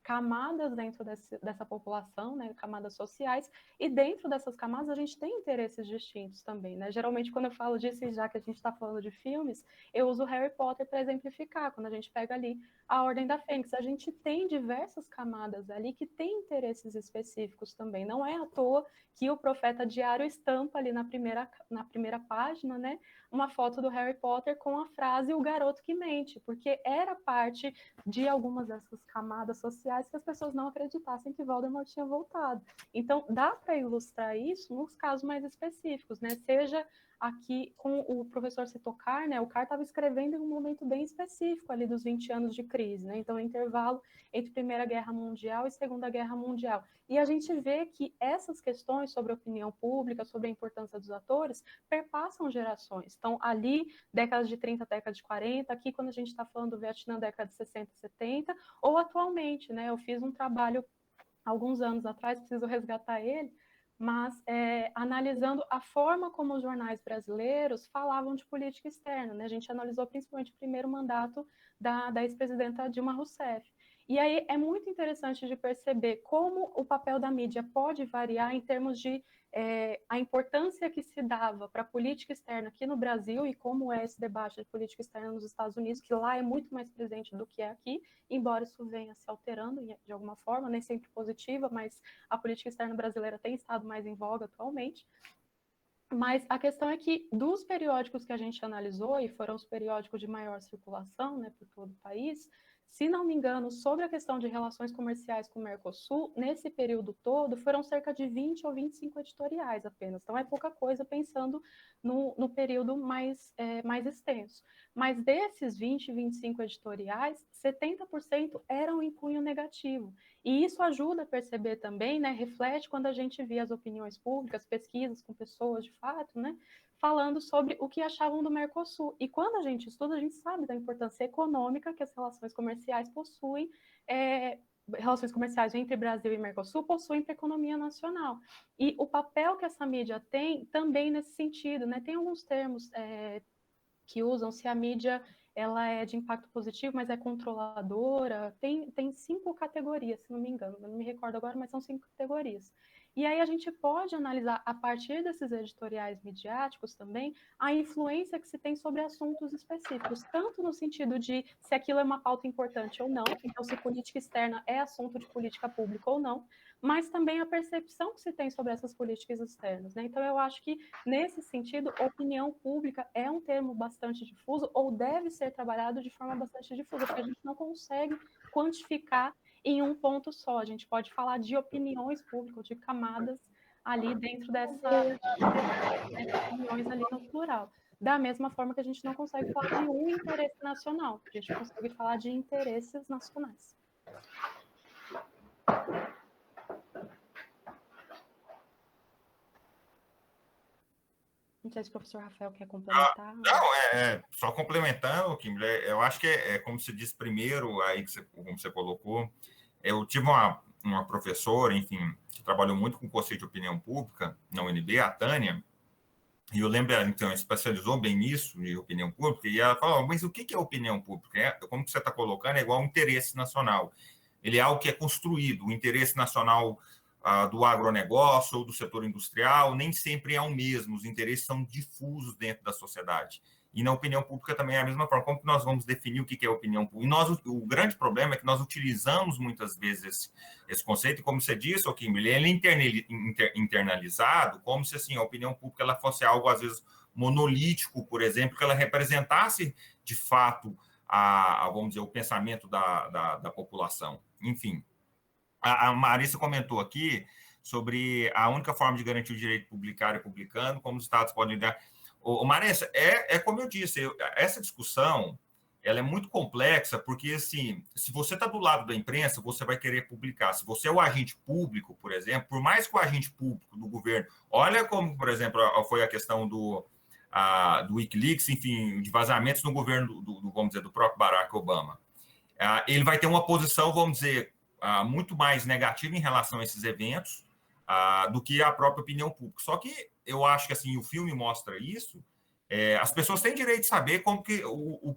camadas dentro dessa população, né, camadas sociais, e dentro dessas camadas a gente tem interesses distintos também, né? Geralmente quando eu falo disso, e já que a gente está falando de filmes, eu uso Harry Potter para exemplificar. Quando a gente pega ali a Ordem da Fênix, a gente tem diversas camadas ali que têm interesses específicos também. Não é à toa que o Profeta Diário estampa ali na primeira página, né, uma foto do Harry Potter com a frase "O garoto que mente", porque era parte de algumas dessas camadas sociais que as pessoas não acreditassem que Voldemort tinha voltado. Então, dá para ilustrar isso nos casos mais específicos, né? Seja aqui com o professor citou Carr, né? O Carr estava escrevendo em um momento bem específico ali dos 20 anos de crise, né? Então, intervalo entre Primeira Guerra Mundial e Segunda Guerra Mundial. E a gente vê que essas questões sobre opinião pública, sobre a importância dos atores, perpassam gerações. Então, ali, décadas de 30, décadas de 40, aqui quando a gente está falando do Vietnã, década de 60, 70, ou atualmente, né? Eu fiz um trabalho alguns anos atrás, preciso resgatar ele, mas analisando a forma como os jornais brasileiros falavam de política externa, né? A gente analisou principalmente o primeiro mandato da ex-presidenta Dilma Rousseff. E aí é muito interessante de perceber como o papel da mídia pode variar em termos de a importância que se dava para a política externa aqui no Brasil e como é esse debate de política externa nos Estados Unidos, que lá é muito mais presente do que é aqui, embora isso venha se alterando de alguma forma, nem sempre positiva, mas a política externa brasileira tem estado mais em voga atualmente. Mas a questão é que dos periódicos que a gente analisou, e foram os periódicos de maior circulação, né, por todo o país, se não me engano, sobre a questão de relações comerciais com o Mercosul, nesse período todo, foram cerca de 20 ou 25 editoriais apenas. Então, é pouca coisa pensando no período mais extenso. Mas desses 20, 25 editoriais, 70% eram em cunho negativo. E isso ajuda a perceber também, né, reflete quando a gente vê as opiniões públicas, pesquisas com pessoas de fato, né, falando sobre o que achavam do Mercosul. E quando a gente estuda, a gente sabe da importância econômica que as relações comerciais possuem, relações comerciais entre Brasil e Mercosul possuem para a economia nacional. E o papel que essa mídia tem também nesse sentido, né, tem alguns termos que usam se a mídia ela é de impacto positivo, mas é controladora. Tem 5 categorias, se não me engano, eu não me recordo agora, mas são 5 categorias. E aí a gente pode analisar, a partir desses editoriais midiáticos também, a influência que se tem sobre assuntos específicos, tanto no sentido de se aquilo é uma pauta importante ou não, então se política externa é assunto de política pública ou não, mas também a percepção que se tem sobre essas políticas externas, né? Então eu acho que, nesse sentido, opinião pública é um termo bastante difuso, ou deve ser trabalhado de forma bastante difusa, porque a gente não consegue quantificar em um ponto só. A gente pode falar de opiniões públicas, de camadas ali dentro dessas opiniões ali no plural. Da mesma forma que a gente não consegue falar de um interesse nacional, a gente consegue falar de interesses nacionais. Não sei se o professor Rafael quer complementar. Não, só complementando, Kim, eu acho que como se diz primeiro, aí como você colocou, eu tive uma professora, enfim, que trabalhou muito com o conceito de opinião pública na UNB, a Tânia, e eu lembro, então, especializou bem nisso, de opinião pública, e ela falou, mas o que é opinião pública? Como que você está colocando, é igual ao interesse nacional. Ele é algo que é construído, o interesse nacional do agronegócio ou do setor industrial nem sempre é o mesmo, os interesses são difusos dentro da sociedade. E na opinião pública também é a mesma forma. Como que nós vamos definir o que é opinião pública? E o grande problema é que nós utilizamos muitas vezes esse conceito, e como você disse, Kim, ele é internalizado, como se assim, a opinião pública ela fosse algo, às vezes, monolítico, por exemplo, que ela representasse, de fato, vamos dizer, o pensamento da população. Enfim, a Marissa comentou aqui sobre a única forma de garantir o direito de publicar e publicando, como os estados podem dar. Marissa, como eu disse, essa discussão ela é muito complexa, porque, assim, se você está do lado da imprensa, você vai querer publicar. Se você é o agente público, por exemplo, por mais que o agente público do governo... Olha como, por exemplo, foi a questão do Wikileaks, enfim, de vazamentos no governo, vamos dizer, do próprio Barack Obama. Ele vai ter uma posição, vamos dizer, muito mais negativa em relação a esses eventos do que a própria opinião pública. Só que eu acho que assim, o filme mostra isso. As pessoas têm direito de saber como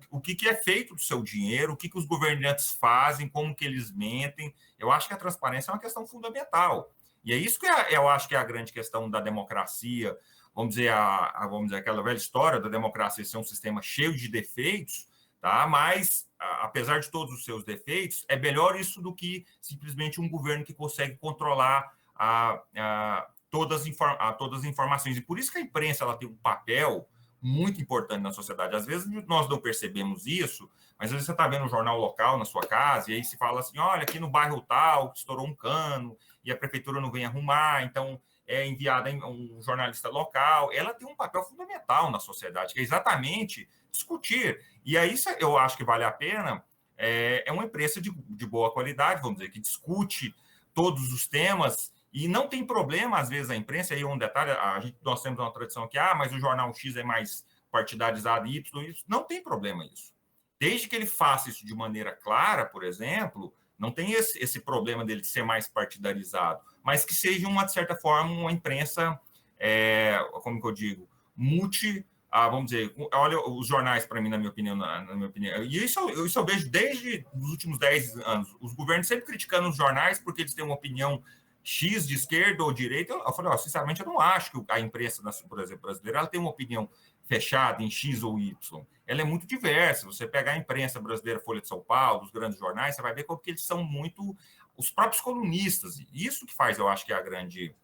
o que é feito do seu dinheiro, o que os governantes fazem, como que eles mentem. Eu acho que a transparência é uma questão fundamental. E é isso que eu acho que é a grande questão da democracia. Vamos dizer, aquela velha história da democracia ser um sistema cheio de defeitos, tá? Mas, apesar de todos os seus defeitos, é melhor isso do que simplesmente um governo que consegue controlar todas as informações. E por isso que a imprensa ela tem um papel muito importante na sociedade. Às vezes nós não percebemos isso, mas às vezes você está vendo um jornal local na sua casa e aí se fala assim, olha, aqui no bairro tal, estourou um cano e a prefeitura não vem arrumar, então é enviada um jornalista local. Ela tem um papel fundamental na sociedade, que é exatamente discutir. E aí eu acho que vale a pena, é uma imprensa de boa qualidade, vamos dizer, que discute todos os temas. E não tem problema, às vezes, a imprensa, aí um detalhe, nós temos uma tradição aqui, mas o jornal X é mais partidarizado, Y, não tem problema isso. Desde que ele faça isso de maneira clara, por exemplo, não tem esse problema dele ser mais partidarizado, mas que seja, de certa forma, uma imprensa, como que eu digo, vamos dizer, olha os jornais, para mim, na minha opinião, e isso eu vejo desde os últimos 10 anos, os governos sempre criticando os jornais porque eles têm uma opinião X de esquerda ou direita. Eu falei, sinceramente, eu não acho que a imprensa, por exemplo, brasileira, ela tem uma opinião fechada em X ou Y. Ela é muito diversa. Você pegar a imprensa brasileira, Folha de São Paulo, os grandes jornais, você vai ver como que eles são muito os próprios colunistas. Isso que faz, eu acho que é a grande,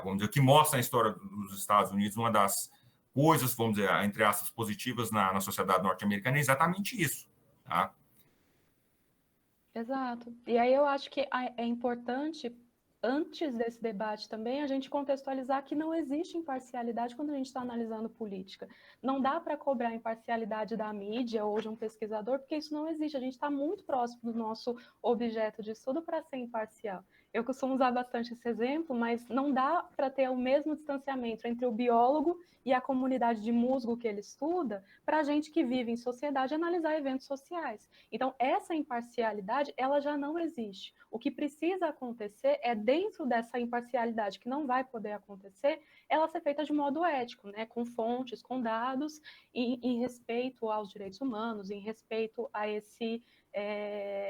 vamos dizer, que mostra a história dos Estados Unidos, uma das coisas, vamos dizer, entre aspas, positivas na sociedade norte-americana é exatamente isso, tá? Exato. E aí eu acho que é importante, antes desse debate também, a gente contextualizar que não existe imparcialidade quando a gente está analisando política. Não dá para cobrar a imparcialidade da mídia ou de um pesquisador, porque isso não existe. A gente está muito próximo do nosso objeto de estudo para ser imparcial. Eu costumo usar bastante esse exemplo, mas não dá para ter o mesmo distanciamento entre o biólogo e a comunidade de musgo que ele estuda para a gente que vive em sociedade analisar eventos sociais. Então, essa imparcialidade, ela já não existe. O que precisa acontecer é, dentro dessa imparcialidade, que não vai poder acontecer, ela ser feita de modo ético, né? Com fontes, com dados, e em respeito aos direitos humanos, em respeito a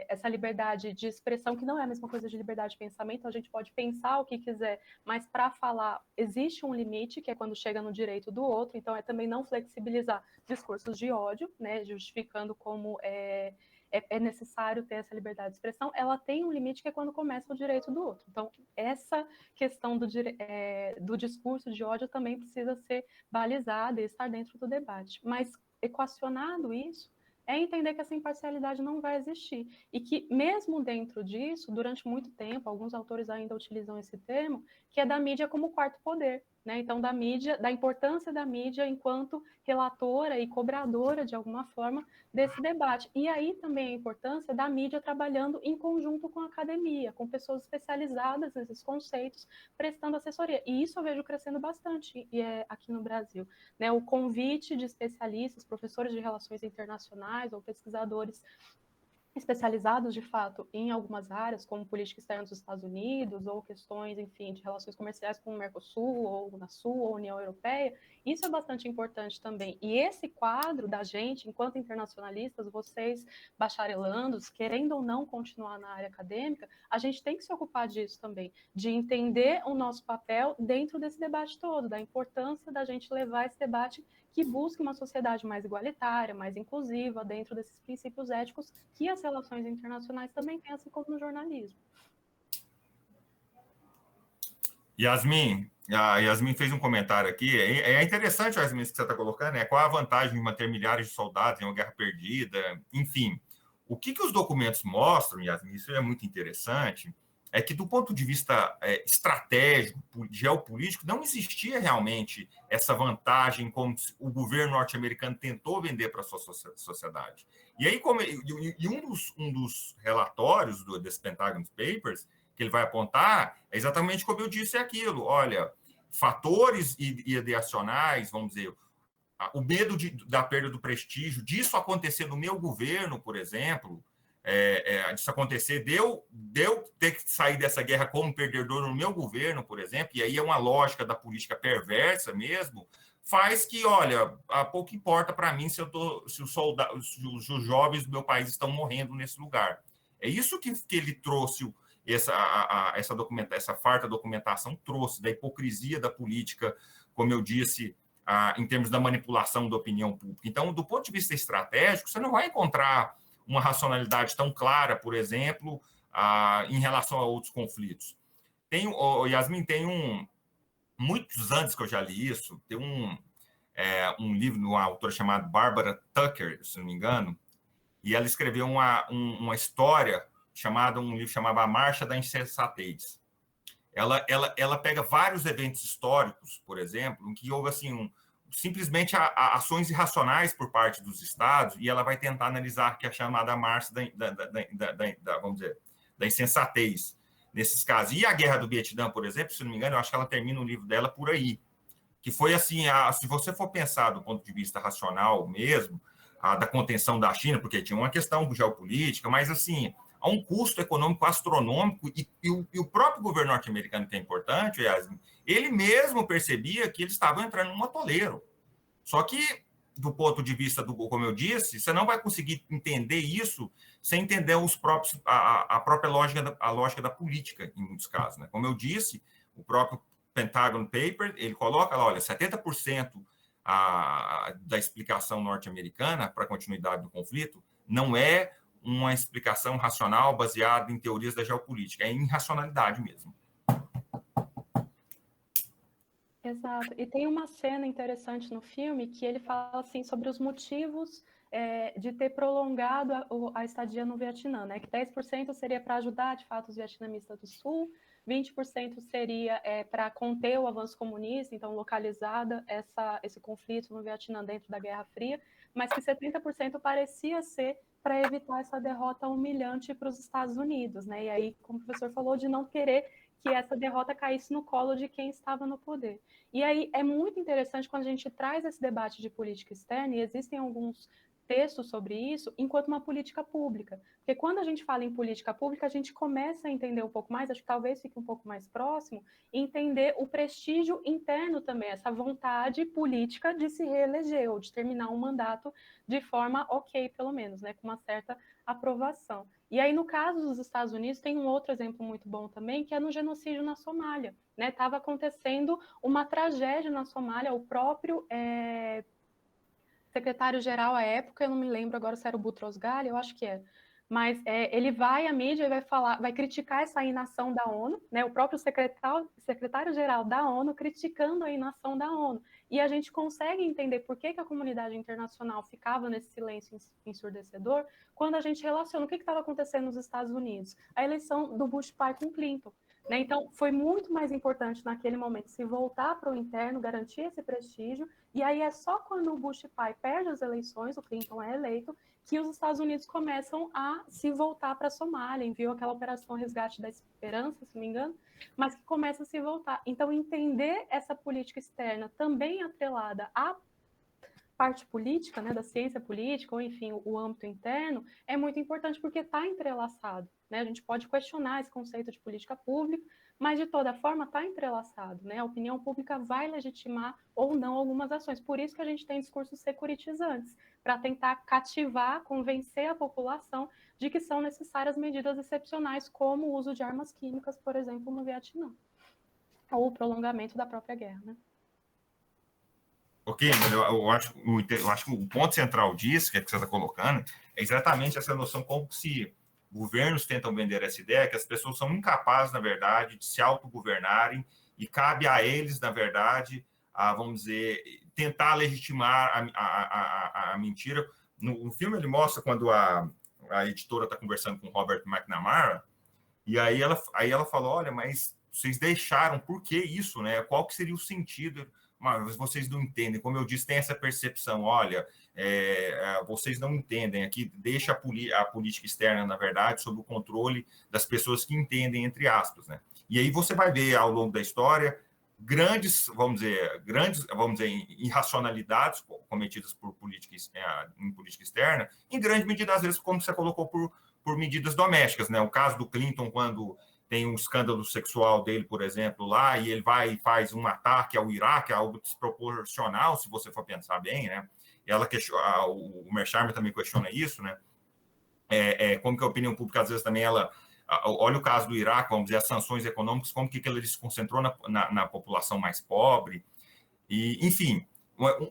essa liberdade de expressão, que não é a mesma coisa de liberdade de pensamento, a gente pode pensar o que quiser, mas para falar existe um limite, que é quando chega no direito do outro, então é também não flexibilizar discursos de ódio, né, justificando como é necessário ter essa liberdade de expressão, ela tem um limite que é quando começa o direito do outro. Então, essa questão do discurso de ódio também precisa ser balizada e estar dentro do debate. Mas, equacionado isso, é entender que essa imparcialidade não vai existir. E que, mesmo dentro disso, durante muito tempo, alguns autores ainda utilizam esse termo, que é da mídia como quarto poder. Né? Então, da mídia, da importância da mídia enquanto relatora e cobradora, de alguma forma, desse debate. E aí também a importância da mídia trabalhando em conjunto com a academia, com pessoas especializadas nesses conceitos, prestando assessoria. E isso eu vejo crescendo bastante aqui no Brasil. Né? O convite de especialistas, professores de relações internacionais ou pesquisadores especializados, de fato, em algumas áreas, como política externa dos Estados Unidos, ou questões, enfim, de relações comerciais com o Mercosul, ou Unasul, ou União Europeia, isso é bastante importante também. E esse quadro da gente, enquanto internacionalistas, vocês, bacharelandos, querendo ou não continuar na área acadêmica, a gente tem que se ocupar disso também, de entender o nosso papel dentro desse debate todo, da importância da gente levar esse debate que busque uma sociedade mais igualitária, mais inclusiva, dentro desses princípios éticos que as relações internacionais também têm, assim como no jornalismo. Yasmin, a Yasmin fez um comentário aqui. É interessante, Yasmin, isso que você está colocando, né? Qual a vantagem de manter milhares de soldados em uma guerra perdida? Enfim, o que os documentos mostram, Yasmin, isso é muito interessante, é que do ponto de vista estratégico, geopolítico, não existia realmente essa vantagem como o governo norte-americano tentou vender para a sua sociedade. E aí, um dos relatórios desse Pentagon Papers que ele vai apontar é exatamente como eu disse aquilo. Olha, fatores ideacionais, vamos dizer, o medo da perda do prestígio, disso acontecer no meu governo, por exemplo, disso acontecer, de eu ter que sair dessa guerra como perdedor no meu governo, por exemplo, e aí é uma lógica da política perversa mesmo, faz que, olha, pouco importa para mim se os jovens do meu país estão morrendo nesse lugar. É isso que ele trouxe, essa farta documentação trouxe, da hipocrisia da política, como eu disse, em termos da manipulação da opinião pública. Então, do ponto de vista estratégico, você não vai encontrar uma racionalidade tão clara, por exemplo, em relação a outros conflitos. Yasmin, muitos anos que eu já li isso, tem um livro de uma autora chamada Barbara Tucker, se não me engano, e ela escreveu uma história um livro chamado A Marcha da Insensatez. Ela pega vários eventos históricos, por exemplo, em que houve assim simplesmente ações irracionais por parte dos estados, e ela vai tentar analisar que é a chamada marcha vamos dizer, da insensatez nesses casos. E a Guerra do Vietnã, por exemplo, se não me engano, eu acho que ela termina o livro dela por aí, que foi assim, se você for pensar do ponto de vista racional mesmo, da contenção da China, porque tinha uma questão geopolítica, mas assim, a um custo econômico astronômico, e o próprio governo norte-americano, que é importante, Yasmin, ele mesmo percebia que eles estavam entrando num atoleiro. Só que, do ponto de vista como eu disse, você não vai conseguir entender isso sem entender a própria lógica da política, em muitos casos. Né? Como eu disse, o próprio Pentagon Paper, ele coloca lá, olha, 70% da explicação norte-americana para a continuidade do conflito não é uma explicação racional baseada em teorias da geopolítica, é irracionalidade mesmo. Exato. E tem uma cena interessante no filme que ele fala assim sobre os motivos de ter prolongado a estadia no Vietnã, né? Que 10% seria para ajudar, de fato, os vietnamistas do Sul, 20% seria para conter o avanço comunista, então localizada esse conflito no Vietnã dentro da Guerra Fria, mas que 70% parecia ser para evitar essa derrota humilhante para os Estados Unidos, né? E aí, como o professor falou, de não querer que essa derrota caísse no colo de quem estava no poder. E aí é muito interessante quando a gente traz esse debate de política externa, e existem alguns textos sobre isso, enquanto uma política pública. Porque quando a gente fala em política pública, a gente começa a entender um pouco mais, acho que talvez fique um pouco mais próximo, entender o prestígio interno também, essa vontade política de se reeleger, ou de terminar um mandato de forma ok, pelo menos, né, com uma certa aprovação. E aí, no caso dos Estados Unidos, tem um outro exemplo muito bom também, que é no genocídio na Somália. Estava acontecendo uma tragédia na Somália, o próprio secretário-geral à época, eu não me lembro agora se era o Boutros Ghali, eu acho que é, mas ele vai à mídia e vai falar, vai criticar essa inação da ONU, né? O próprio secretário-geral da ONU criticando a inação da ONU. E a gente consegue entender por que a comunidade internacional ficava nesse silêncio ensurdecedor quando a gente relaciona o que estava acontecendo nos Estados Unidos. A eleição do Bush pai com Clinton. Né? Então, foi muito mais importante naquele momento se voltar para o interno, garantir esse prestígio, e aí é só quando o Bush pai perde as eleições, o Clinton é eleito, que os Estados Unidos começam a se voltar para a Somália, enviou aquela operação Resgate da Esperança, se não me engano, mas que começa a se voltar. Então, entender essa política externa também atrelada à parte política, né, da ciência política, ou enfim, o âmbito interno, é muito importante porque está entrelaçado. Né? A gente pode questionar esse conceito de política pública, mas de toda forma está entrelaçado. Né? A opinião pública vai legitimar ou não algumas ações. Por isso que a gente tem discursos securitizantes, para tentar cativar, convencer a população de que são necessárias medidas excepcionais, como o uso de armas químicas, por exemplo, no Vietnã, ou o prolongamento da própria guerra. Né? Ok, eu acho que o ponto central disso, que você está colocando, é exatamente essa noção como se governos tentam vender essa ideia, que as pessoas são incapazes, na verdade, de se autogovernarem e cabe a eles, na verdade, vamos dizer, tentar legitimar a mentira. No filme ele mostra quando a editora está conversando com Robert McNamara, e aí ela falou, olha, mas vocês deixaram, por que isso, né? Qual que seria o sentido? Mas vocês não entendem, como eu disse, tem essa percepção, olha, vocês não entendem, aqui deixa a política externa, na verdade, sob o controle das pessoas que entendem, entre aspas, né? E aí você vai ver, ao longo da história, grandes, vamos dizer, irracionalidades cometidas em política externa, em grande medida, às vezes, como você colocou, por medidas domésticas, né? O caso do Clinton, quando tem um escândalo sexual dele, por exemplo, lá, e ele vai e faz um ataque ao Iraque, algo desproporcional, se você for pensar bem, né? O Mearsheimer também questiona isso, né? Como que a opinião pública, às vezes, também, olha o caso do Iraque, vamos dizer, as sanções econômicas, como que ele se concentrou na população mais pobre, e, enfim,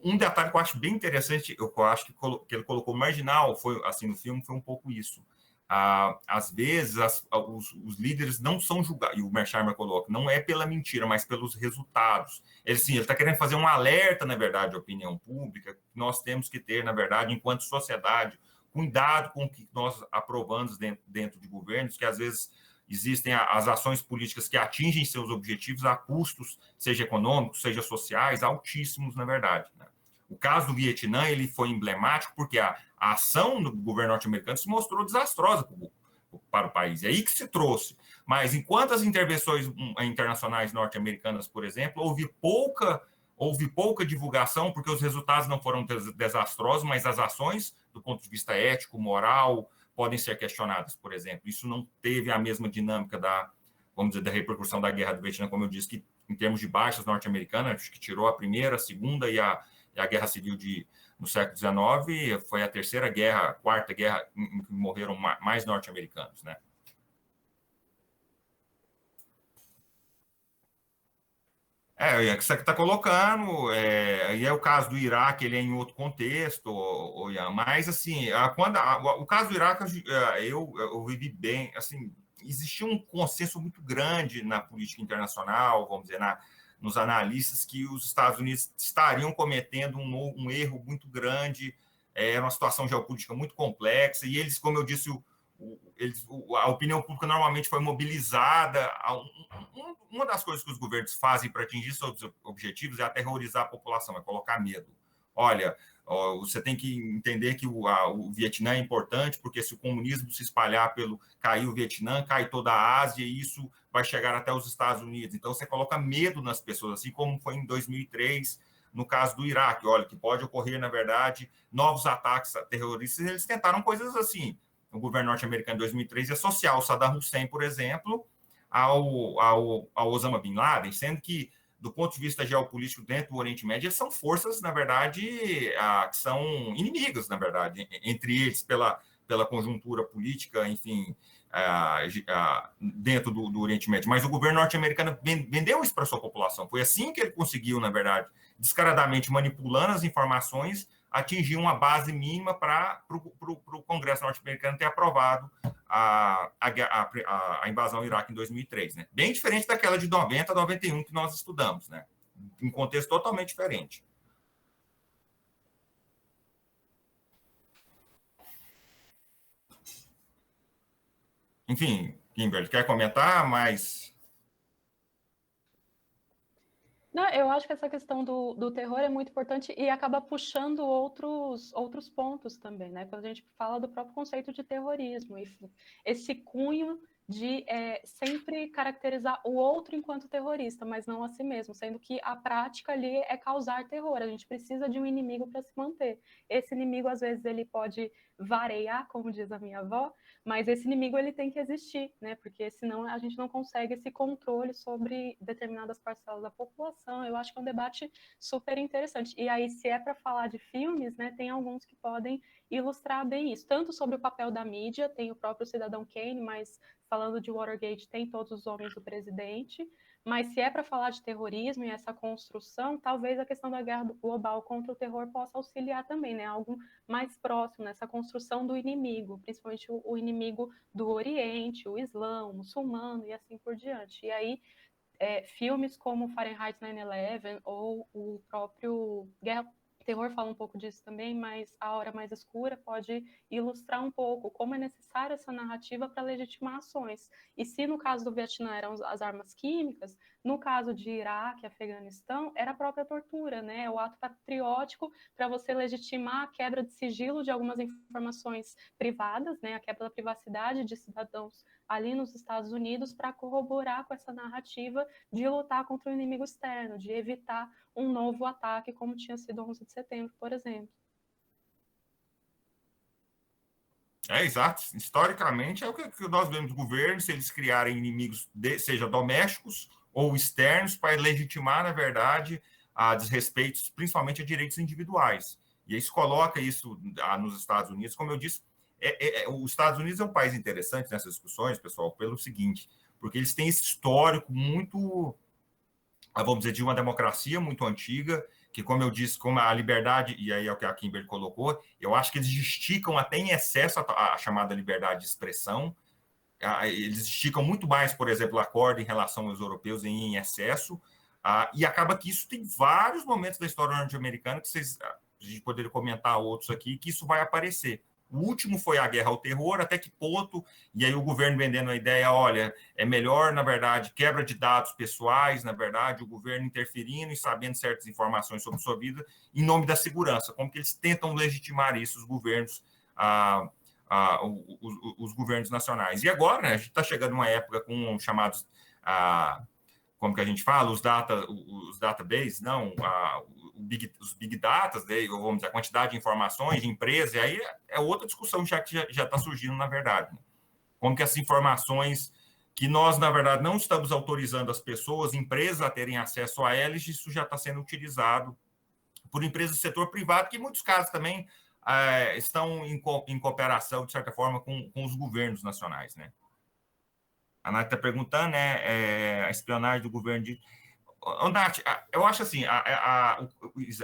um detalhe que eu acho bem interessante, eu acho que ele colocou marginal, foi, assim, no filme, foi um pouco isso. Às vezes, os líderes não são julgados, e o Mearsheimer coloca, não é pela mentira, mas pelos resultados. Ele está querendo fazer um alerta, na verdade, à opinião pública, que nós temos que ter, na verdade, enquanto sociedade, cuidado com o que nós aprovamos dentro de governos, que às vezes existem as ações políticas que atingem seus objetivos a custos, seja econômicos, seja sociais, altíssimos, na verdade, né? O caso do Vietnã, ele foi emblemático porque a ação do governo norte-americano se mostrou desastrosa para o país. É aí que se trouxe. Mas enquanto as intervenções internacionais norte-americanas, por exemplo, houve pouca divulgação, porque os resultados não foram desastrosos, mas as ações, do ponto de vista ético, moral, podem ser questionadas, por exemplo. Isso não teve a mesma dinâmica vamos dizer, da repercussão da guerra do Vietnã, como eu disse, que em termos de baixas norte-americanas, acho que tirou a primeira, a segunda e a Guerra Civil no século XIX, foi a quarta guerra em que morreram mais norte-americanos, né? É que você está colocando, e é o caso do Iraque, ele é em outro contexto, Ian, mas, assim, o caso do Iraque, eu vivi bem, assim, existia um consenso muito grande na política internacional, vamos dizer, nos analistas, que os Estados Unidos estariam cometendo um erro muito grande, era uma situação geopolítica muito complexa, e eles, como eu disse, a opinião pública normalmente foi mobilizada. Uma das coisas que os governos fazem para atingir seus objetivos é aterrorizar a população, é colocar medo. Olha, você tem que entender que o Vietnã é importante, porque se o comunismo se espalhar cair o Vietnã, cai toda a Ásia, e isso vai chegar até os Estados Unidos. Então, você coloca medo nas pessoas, assim como foi em 2003, no caso do Iraque. Olha, que pode ocorrer, na verdade, novos ataques terroristas. Eles tentaram coisas assim. O governo norte-americano em 2003 associar o Saddam Hussein, por exemplo, ao Osama Bin Laden, sendo que, do ponto de vista geopolítico dentro do Oriente Médio, são forças, na verdade, que são inimigas, na verdade, entre eles, pela conjuntura política, enfim, dentro do Oriente Médio. Mas o governo norte-americano vendeu isso para a sua população. Foi assim que ele conseguiu, na verdade, descaradamente manipulando as informações, atingir uma base mínima para o Congresso norte-americano ter aprovado a invasão ao Iraque em 2003, né? Bem diferente daquela de 90 a 91 que nós estudamos, né? Em contexto totalmente diferente. Enfim, Kimberly, quer comentar mais? Não, eu acho que essa questão do terror é muito importante e acaba puxando outros pontos também, né? Quando a gente fala do próprio conceito de terrorismo, esse cunho de sempre caracterizar o outro enquanto terrorista, mas não a si mesmo, sendo que a prática ali é causar terror. A gente precisa de um inimigo para se manter. Esse inimigo, às vezes, ele pode variar, como diz a minha avó, mas esse inimigo ele tem que existir, né? Porque senão a gente não consegue esse controle sobre determinadas parcelas da população. Eu acho que é um debate super interessante. E aí, se é para falar de filmes, né, tem alguns que podem ilustrar bem isso, tanto sobre o papel da mídia, tem o próprio Cidadão Kane, mas falando de Watergate, tem Todos os Homens do Presidente. Mas se é para falar de terrorismo e essa construção, talvez a questão da guerra global contra o terror possa auxiliar também, né? Algo mais próximo nessa construção do inimigo, principalmente o inimigo do Oriente, o Islã, o muçulmano e assim por diante. E aí, filmes como Fahrenheit 9/11 ou o próprio Guerra Terror fala um pouco disso também, mas A Hora Mais Escura pode ilustrar um pouco como é necessária essa narrativa para legitimar ações. E se no caso do Vietnã eram as armas químicas, no caso de Iraque, Afeganistão, era a própria tortura, né? O ato patriótico para você legitimar a quebra de sigilo de algumas informações privadas, né? A quebra da privacidade de cidadãos ali nos Estados Unidos para corroborar com essa narrativa de lutar contra o inimigo externo, de evitar um novo ataque, como tinha sido 11 de setembro, por exemplo. Exato. Historicamente, é o que nós vemos dos governos, se eles criarem inimigos, seja domésticos ou externos, para legitimar, na verdade, a desrespeitos, principalmente a direitos individuais. E isso coloca isso nos Estados Unidos, como eu disse, os Estados Unidos é um país interessante nessas discussões, pessoal, pelo seguinte, porque eles têm esse histórico muito, vamos dizer, de uma democracia muito antiga, que, como eu disse, como a liberdade, e aí é o que a Kimberly colocou, eu acho que eles esticam até em excesso a chamada liberdade de expressão. Eles esticam muito mais, por exemplo, a corda em relação aos europeus em excesso, e acaba que isso tem vários momentos da história norte-americana que a gente poderia comentar outros aqui, que isso vai aparecer. O último foi a guerra ao terror, até que ponto, e aí o governo vendendo a ideia, olha, é melhor, na verdade, quebra de dados pessoais, na verdade, o governo interferindo e sabendo certas informações sobre sua vida, em nome da segurança, como que eles tentam legitimar isso, os governos, os governos nacionais. E agora, né, a gente está chegando numa época com chamados, como que a gente fala, os databases, não, os big data, né, vamos dizer, a quantidade de informações de empresas, e aí é outra discussão que já está surgindo, na verdade. Né? Como que essas informações que nós, na verdade, não estamos autorizando as pessoas, empresas a terem acesso a elas, isso já está sendo utilizado por empresas do setor privado, que em muitos casos também estão em cooperação, de certa forma, com os governos nacionais, né? A Nath está perguntando, né, a espionagem do governo de... Nath, eu acho assim,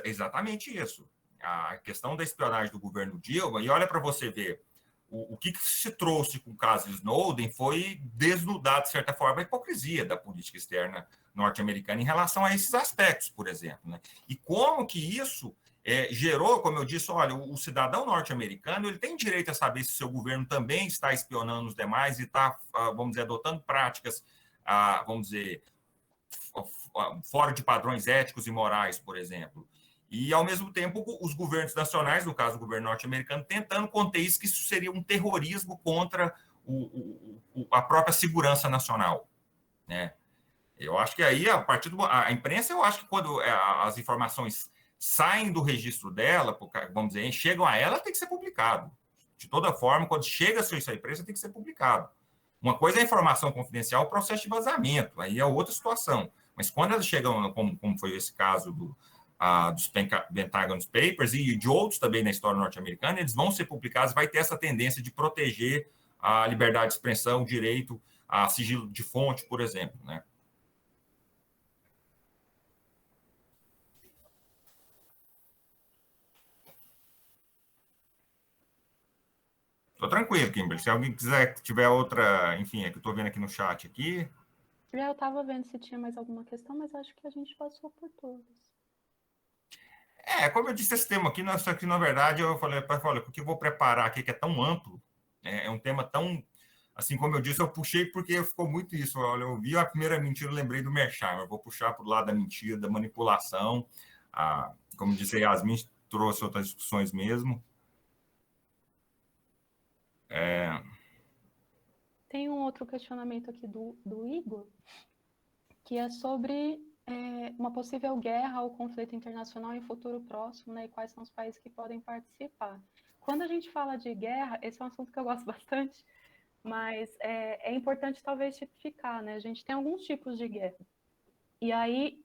exatamente isso. A questão da espionagem do governo Dilma, e olha para você ver, o que se trouxe com o caso Snowden foi desnudar, de certa forma, a hipocrisia da política externa norte-americana em relação a esses aspectos, por exemplo. Né? E como que isso gerou, como eu disse, olha, o cidadão norte-americano ele tem direito a saber se o seu governo também está espionando os demais e está, vamos dizer, adotando práticas, vamos dizer, fora de padrões éticos e morais, por exemplo. E, ao mesmo tempo, os governos nacionais, no caso o governo norte-americano, tentando conter isso, que isso seria um terrorismo contra a própria segurança nacional. Né? Eu acho que aí, a partir a imprensa, eu acho que quando as informações saem do registro dela, vamos dizer, chegam a ela, tem que ser publicado. De toda forma, quando chega a sua imprensa, tem que ser publicado. Uma coisa é a informação confidencial, o processo de vazamento, aí é outra situação. Mas quando elas chegam, como foi esse caso dos Pentagon Papers e de outros também na história norte-americana, eles vão ser publicados, vai ter essa tendência de proteger a liberdade de expressão, o direito a sigilo de fonte, por exemplo, né? Tô tranquilo, Kimberly. Se alguém quiser, tiver outra, enfim, é que eu tô vendo aqui no chat aqui. Eu estava vendo se tinha mais alguma questão, mas acho que a gente passou por todas. Como eu disse, esse tema aqui, só que na verdade eu falei, olha, porque eu vou preparar aqui, que é tão amplo, né? É um tema tão, assim como eu disse, eu puxei porque ficou muito isso. Olha, eu vi a primeira mentira, eu lembrei do merchan, eu vou puxar para o lado da mentira, da manipulação. Como disse, a Yasmin trouxe outras discussões mesmo. Tem um outro questionamento aqui do Igor, que é sobre uma possível guerra ou conflito internacional em futuro próximo, né, e quais são os países que podem participar. Quando a gente fala de guerra, esse é um assunto que eu gosto bastante, mas é importante talvez tipificar, né? A gente tem alguns tipos de guerra. E aí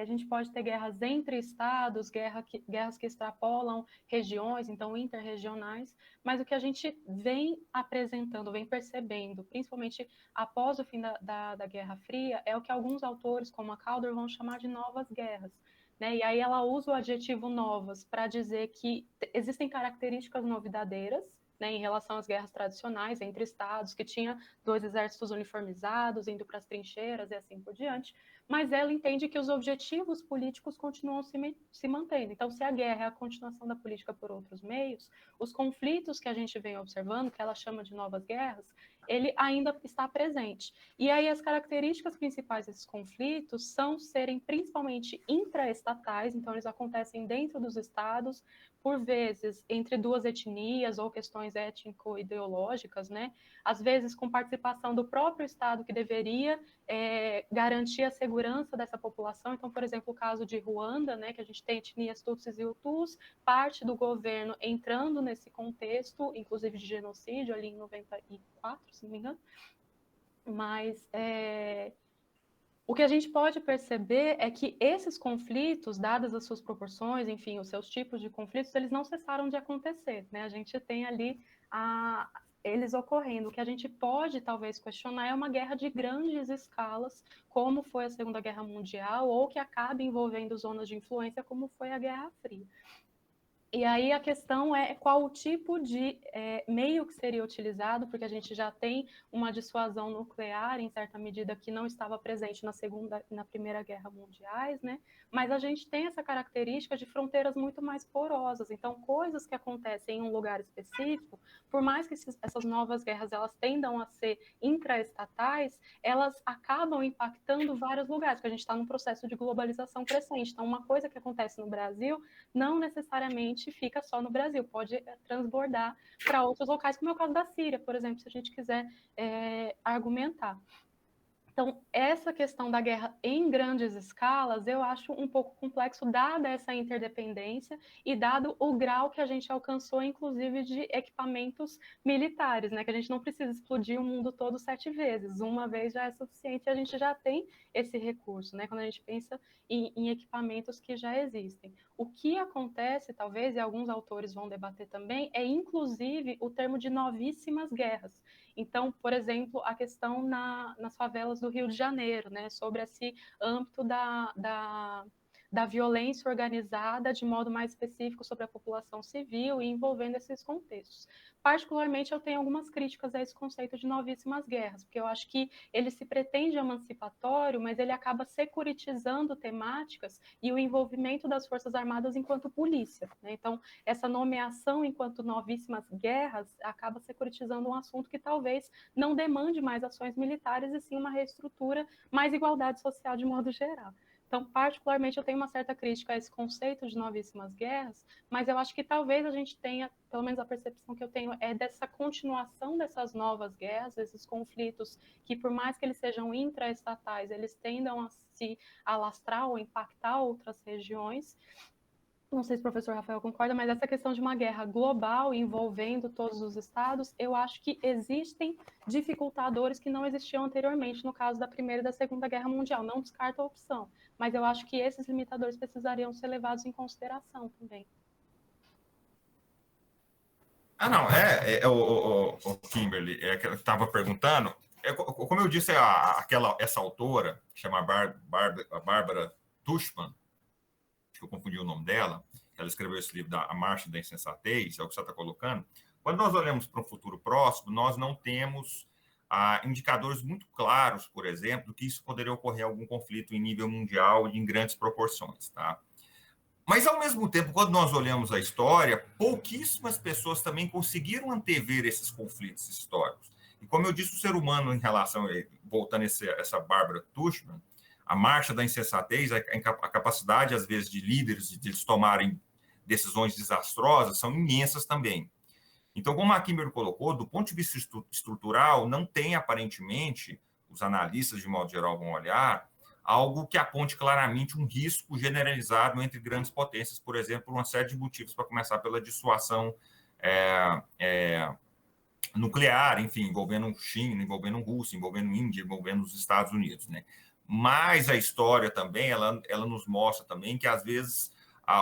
a gente pode ter guerras entre estados, guerras que extrapolam regiões, então interregionais, mas o que a gente vem apresentando, vem percebendo, principalmente após o fim da Guerra Fria, é o que alguns autores, como a Calder, vão chamar de novas guerras. Né? E aí ela usa o adjetivo novas para dizer que existem características novidadeiras, né, em relação às guerras tradicionais entre estados, que tinha 2 exércitos uniformizados indo para as trincheiras e assim por diante, mas ela entende que os objetivos políticos continuam se mantendo. Então, se a guerra é a continuação da política por outros meios, os conflitos que a gente vem observando, que ela chama de novas guerras, ele ainda está presente. E aí as características principais desses conflitos são serem principalmente intraestatais, então eles acontecem dentro dos estados, por vezes entre 2 etnias ou questões étnico-ideológicas, né? Às vezes com participação do próprio estado que deveria garantir a segurança dessa população. Então, por exemplo, o caso de Ruanda, né, que a gente tem etnias Tutsis e Hutus, parte do governo entrando nesse contexto, inclusive de genocídio, ali em 94, se não me engano. Mas o que a gente pode perceber é que esses conflitos, dadas as suas proporções, enfim, os seus tipos de conflitos, eles não cessaram de acontecer, né? A gente tem ali eles ocorrendo. O que a gente pode, talvez, questionar é uma guerra de grandes escalas, como foi a Segunda Guerra Mundial, ou que acabe envolvendo zonas de influência, como foi a Guerra Fria. E aí a questão é qual o tipo de meio que seria utilizado, porque a gente já tem uma dissuasão nuclear, em certa medida, que não estava presente na Primeira Guerra Mundiais, né? Mas a gente tem essa característica de fronteiras muito mais porosas. Então, coisas que acontecem em um lugar específico, por mais que essas novas guerras elas tendam a ser intraestatais, elas acabam impactando vários lugares, porque a gente está num processo de globalização crescente. Então, uma coisa que acontece no Brasil não necessariamente fica só no Brasil, pode transbordar para outros locais, como é o caso da Síria, por exemplo, se a gente quiser argumentar. Então, essa questão da guerra em grandes escalas, eu acho um pouco complexo, dada essa interdependência e dado o grau que a gente alcançou, inclusive, de equipamentos militares, né? Que a gente não precisa explodir o mundo todo 7 vezes. Uma vez já é suficiente, a gente já tem esse recurso, né? Quando a gente pensa em equipamentos que já existem. O que acontece, talvez, e alguns autores vão debater também, é, inclusive, o termo de novíssimas guerras. Então, por exemplo, a questão nas favelas do Rio de Janeiro, né, sobre esse âmbito da violência organizada, de modo mais específico sobre a população civil e envolvendo esses contextos. Particularmente, eu tenho algumas críticas a esse conceito de novíssimas guerras, porque eu acho que ele se pretende emancipatório, mas ele acaba securitizando temáticas e o envolvimento das Forças Armadas enquanto polícia, né? Então, essa nomeação enquanto novíssimas guerras acaba securitizando um assunto que talvez não demande mais ações militares e sim uma reestrutura, mais igualdade social de modo geral. Então, particularmente, eu tenho uma certa crítica a esse conceito de novíssimas guerras, mas eu acho que talvez a gente tenha, pelo menos a percepção que eu tenho, é dessa continuação dessas novas guerras, desses conflitos que, por mais que eles sejam intraestatais, eles tendam a se alastrar ou impactar outras regiões. Não sei se o professor Rafael concorda, mas essa questão de uma guerra global envolvendo todos os estados, eu acho que existem dificultadores que não existiam anteriormente no caso da Primeira e da Segunda Guerra Mundial. Não descarto a opção, mas eu acho que esses limitadores precisariam ser levados em consideração também. Não, o Kimberly, que eu estava perguntando, como eu disse, essa autora, que chama Bárbara Tuchman, que eu confundi o nome dela, ela escreveu esse livro, A Marcha da Insensatez, é o que você está colocando, Quando nós olhamos para um futuro próximo, nós não temos indicadores muito claros, por exemplo, que isso poderia ocorrer algum conflito em nível mundial e em grandes proporções, tá? Mas, ao mesmo tempo, quando nós olhamos a história, pouquíssimas pessoas também conseguiram antever esses conflitos históricos. E, como eu disse, o ser humano, em relação, voltando a essa Barbara Tuchman, a marcha da insensatez, a capacidade, às vezes, de líderes de eles tomarem decisões desastrosas são imensas também. Então, como a Kimber colocou, do ponto de vista estrutural, não tem, aparentemente, os analistas, de modo geral, vão olhar, algo que aponte claramente um risco generalizado entre grandes potências, por exemplo, uma série de motivos, para começar pela dissuasão nuclear, enfim, envolvendo China, envolvendo Rússia, envolvendo Índia, envolvendo os Estados Unidos, né? Mas a história também, ela nos mostra também que, às vezes,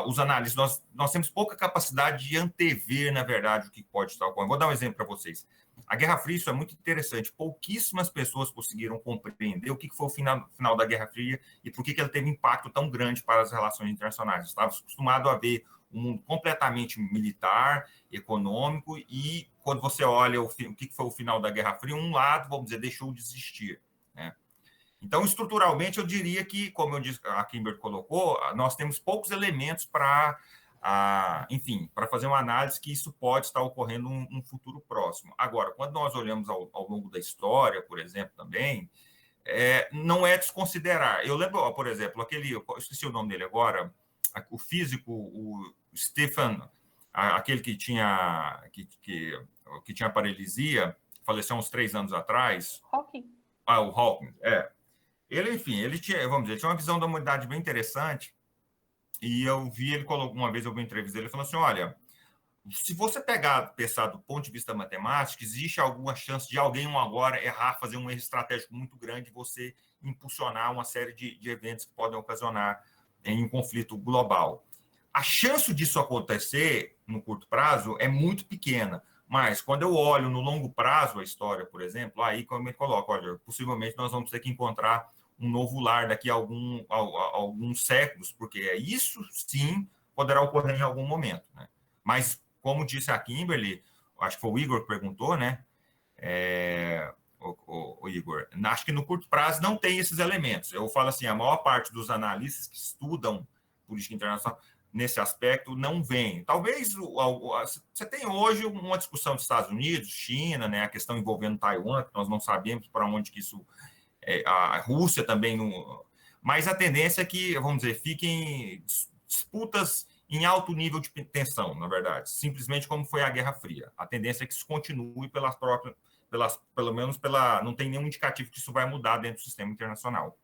os analistas, nós temos pouca capacidade de antever, na verdade, o que pode estar ocorrendo. Vou dar um exemplo para vocês. A Guerra Fria, isso é muito interessante. Pouquíssimas pessoas conseguiram compreender o que foi o final da Guerra Fria e por que ela teve impacto tão grande para as relações internacionais. Estava acostumado a ver um mundo completamente militar, econômico, e quando você olha o que foi o final da Guerra Fria, um lado, vamos dizer, deixou de existir, né? Então, estruturalmente, eu diria que, como eu disse, a Kimber colocou, nós temos poucos elementos para, enfim, para fazer uma análise que isso pode estar ocorrendo num futuro próximo. Agora, quando nós olhamos ao longo da história, por exemplo, também, não é desconsiderar. Eu lembro, por exemplo, eu esqueci o nome dele agora, o físico, o Stephen, aquele que tinha paralisia, faleceu uns 3 anos atrás. Hawking. O Hawking, Ele, enfim, ele tinha uma visão da humanidade bem interessante, e eu vi ele, uma vez eu vi uma entrevista dele, ele falou assim, olha, se você pensar do ponto de vista matemático, existe alguma chance de alguém agora errar, fazer um erro estratégico muito grande, você impulsionar uma série de eventos que podem ocasionar em um conflito global. A chance disso acontecer no curto prazo é muito pequena, mas quando eu olho no longo prazo a história, por exemplo, aí como eu coloco, olha, possivelmente nós vamos ter que encontrar um novo lar daqui a alguns séculos, porque isso sim poderá ocorrer em algum momento, né? Mas, como disse a Kimberly, acho que foi o Igor que perguntou, né? O Igor, acho que no curto prazo não tem esses elementos. Eu falo assim, a maior parte dos analistas que estudam política internacional nesse aspecto não vem. Talvez você tem hoje uma discussão dos Estados Unidos, China, né? A questão envolvendo Taiwan, que nós não sabemos para onde que isso... a Rússia também, mas a tendência é que, vamos dizer, fiquem disputas em alto nível de tensão, na verdade, simplesmente como foi a Guerra Fria. A tendência é que isso continue pelo menos não tem nenhum indicativo que isso vai mudar dentro do sistema internacional.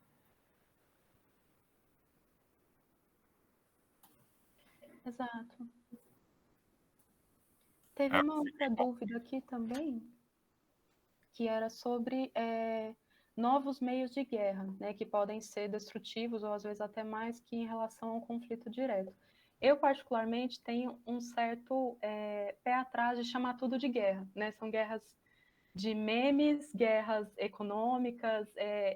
Exato. Teve uma outra dúvida aqui também, que era sobre novos meios de guerra, né, que podem ser destrutivos ou às vezes até mais que em relação ao conflito direto. Eu, particularmente, tenho um certo pé atrás de chamar tudo de guerra, né? São guerras de memes, guerras econômicas.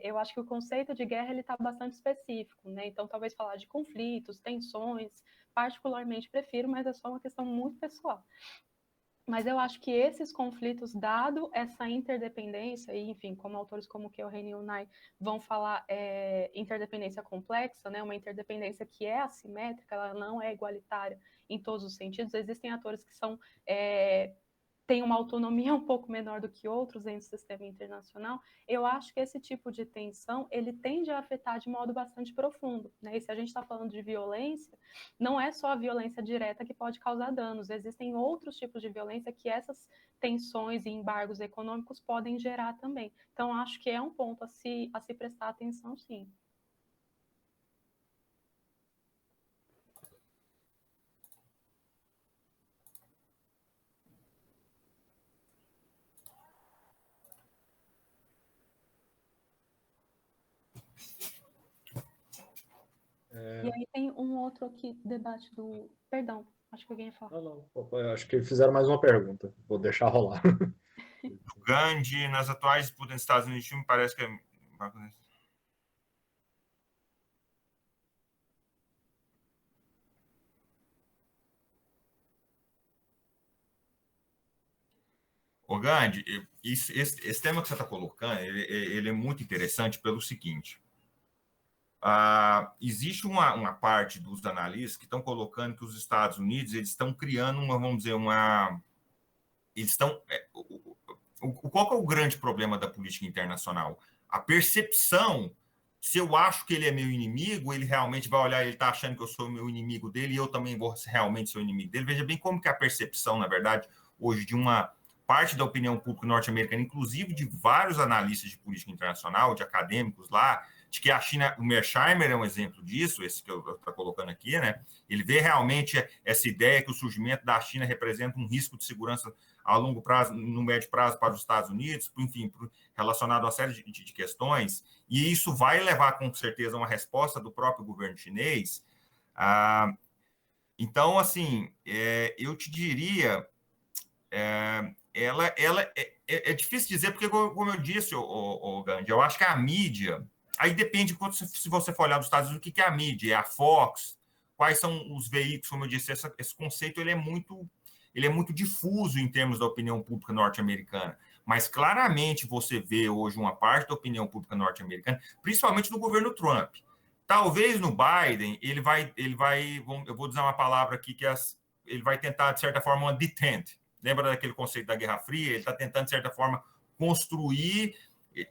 Eu acho que o conceito de guerra ele está bastante específico, né? Então, talvez falar de conflitos, tensões, particularmente prefiro, mas é só uma questão muito pessoal. Mas eu acho que esses conflitos, dado essa interdependência, e enfim, como autores como Keohane e Unai vão falar, interdependência complexa, né, uma interdependência que é assimétrica, ela não é igualitária em todos os sentidos. Existem atores que têm uma autonomia um pouco menor do que outros dentro do sistema internacional. Eu acho que esse tipo de tensão, ele tende a afetar de modo bastante profundo, né? E se a gente está falando de violência, não é só a violência direta que pode causar danos, existem outros tipos de violência que essas tensões e embargos econômicos podem gerar também. Então, acho que é um ponto a se prestar atenção, sim. E aí tem um outro aqui, debate do... Perdão, acho que alguém ia falar. Não. Acho que fizeram mais uma pergunta. Vou deixar rolar. Do Gandhi, nas atuais disputas nos Estados Unidos, me parece que Ô, Gandhi, esse tema que você está colocando, ele é muito interessante pelo seguinte. Existe uma parte dos analistas que estão colocando que os Estados Unidos eles estão criando vamos dizer, eles estão... Qual que é o grande problema da política internacional? A percepção, se eu acho que ele é meu inimigo, ele realmente vai olhar, ele está achando que eu sou o meu inimigo dele e eu também vou realmente ser o inimigo dele. Veja bem como que a percepção, na verdade, hoje, de uma parte da opinião pública norte-americana, inclusive de vários analistas de política internacional, de acadêmicos lá, de que a China, o Mearsheimer é um exemplo disso, esse que eu estou colocando aqui, né? Ele vê realmente essa ideia que o surgimento da China representa um risco de segurança a longo prazo, no médio prazo para os Estados Unidos, enfim, relacionado a uma série de questões, e isso vai levar, com certeza, a uma resposta do próprio governo chinês. Então, assim, eu te diria, é difícil dizer, porque, como eu disse, Gandhi, eu acho que a mídia, aí depende, se você for olhar dos Estados Unidos, o que é a mídia? É a Fox? Quais são os veículos? Como eu disse, esse conceito ele é muito difuso em termos da opinião pública norte-americana, mas claramente você vê hoje uma parte da opinião pública norte-americana, principalmente no governo Trump. Talvez no Biden, ele vai, eu vou dizer uma palavra aqui ele vai tentar, de certa forma, uma detente. Lembra daquele conceito da Guerra Fria? Ele está tentando, de certa forma, construir,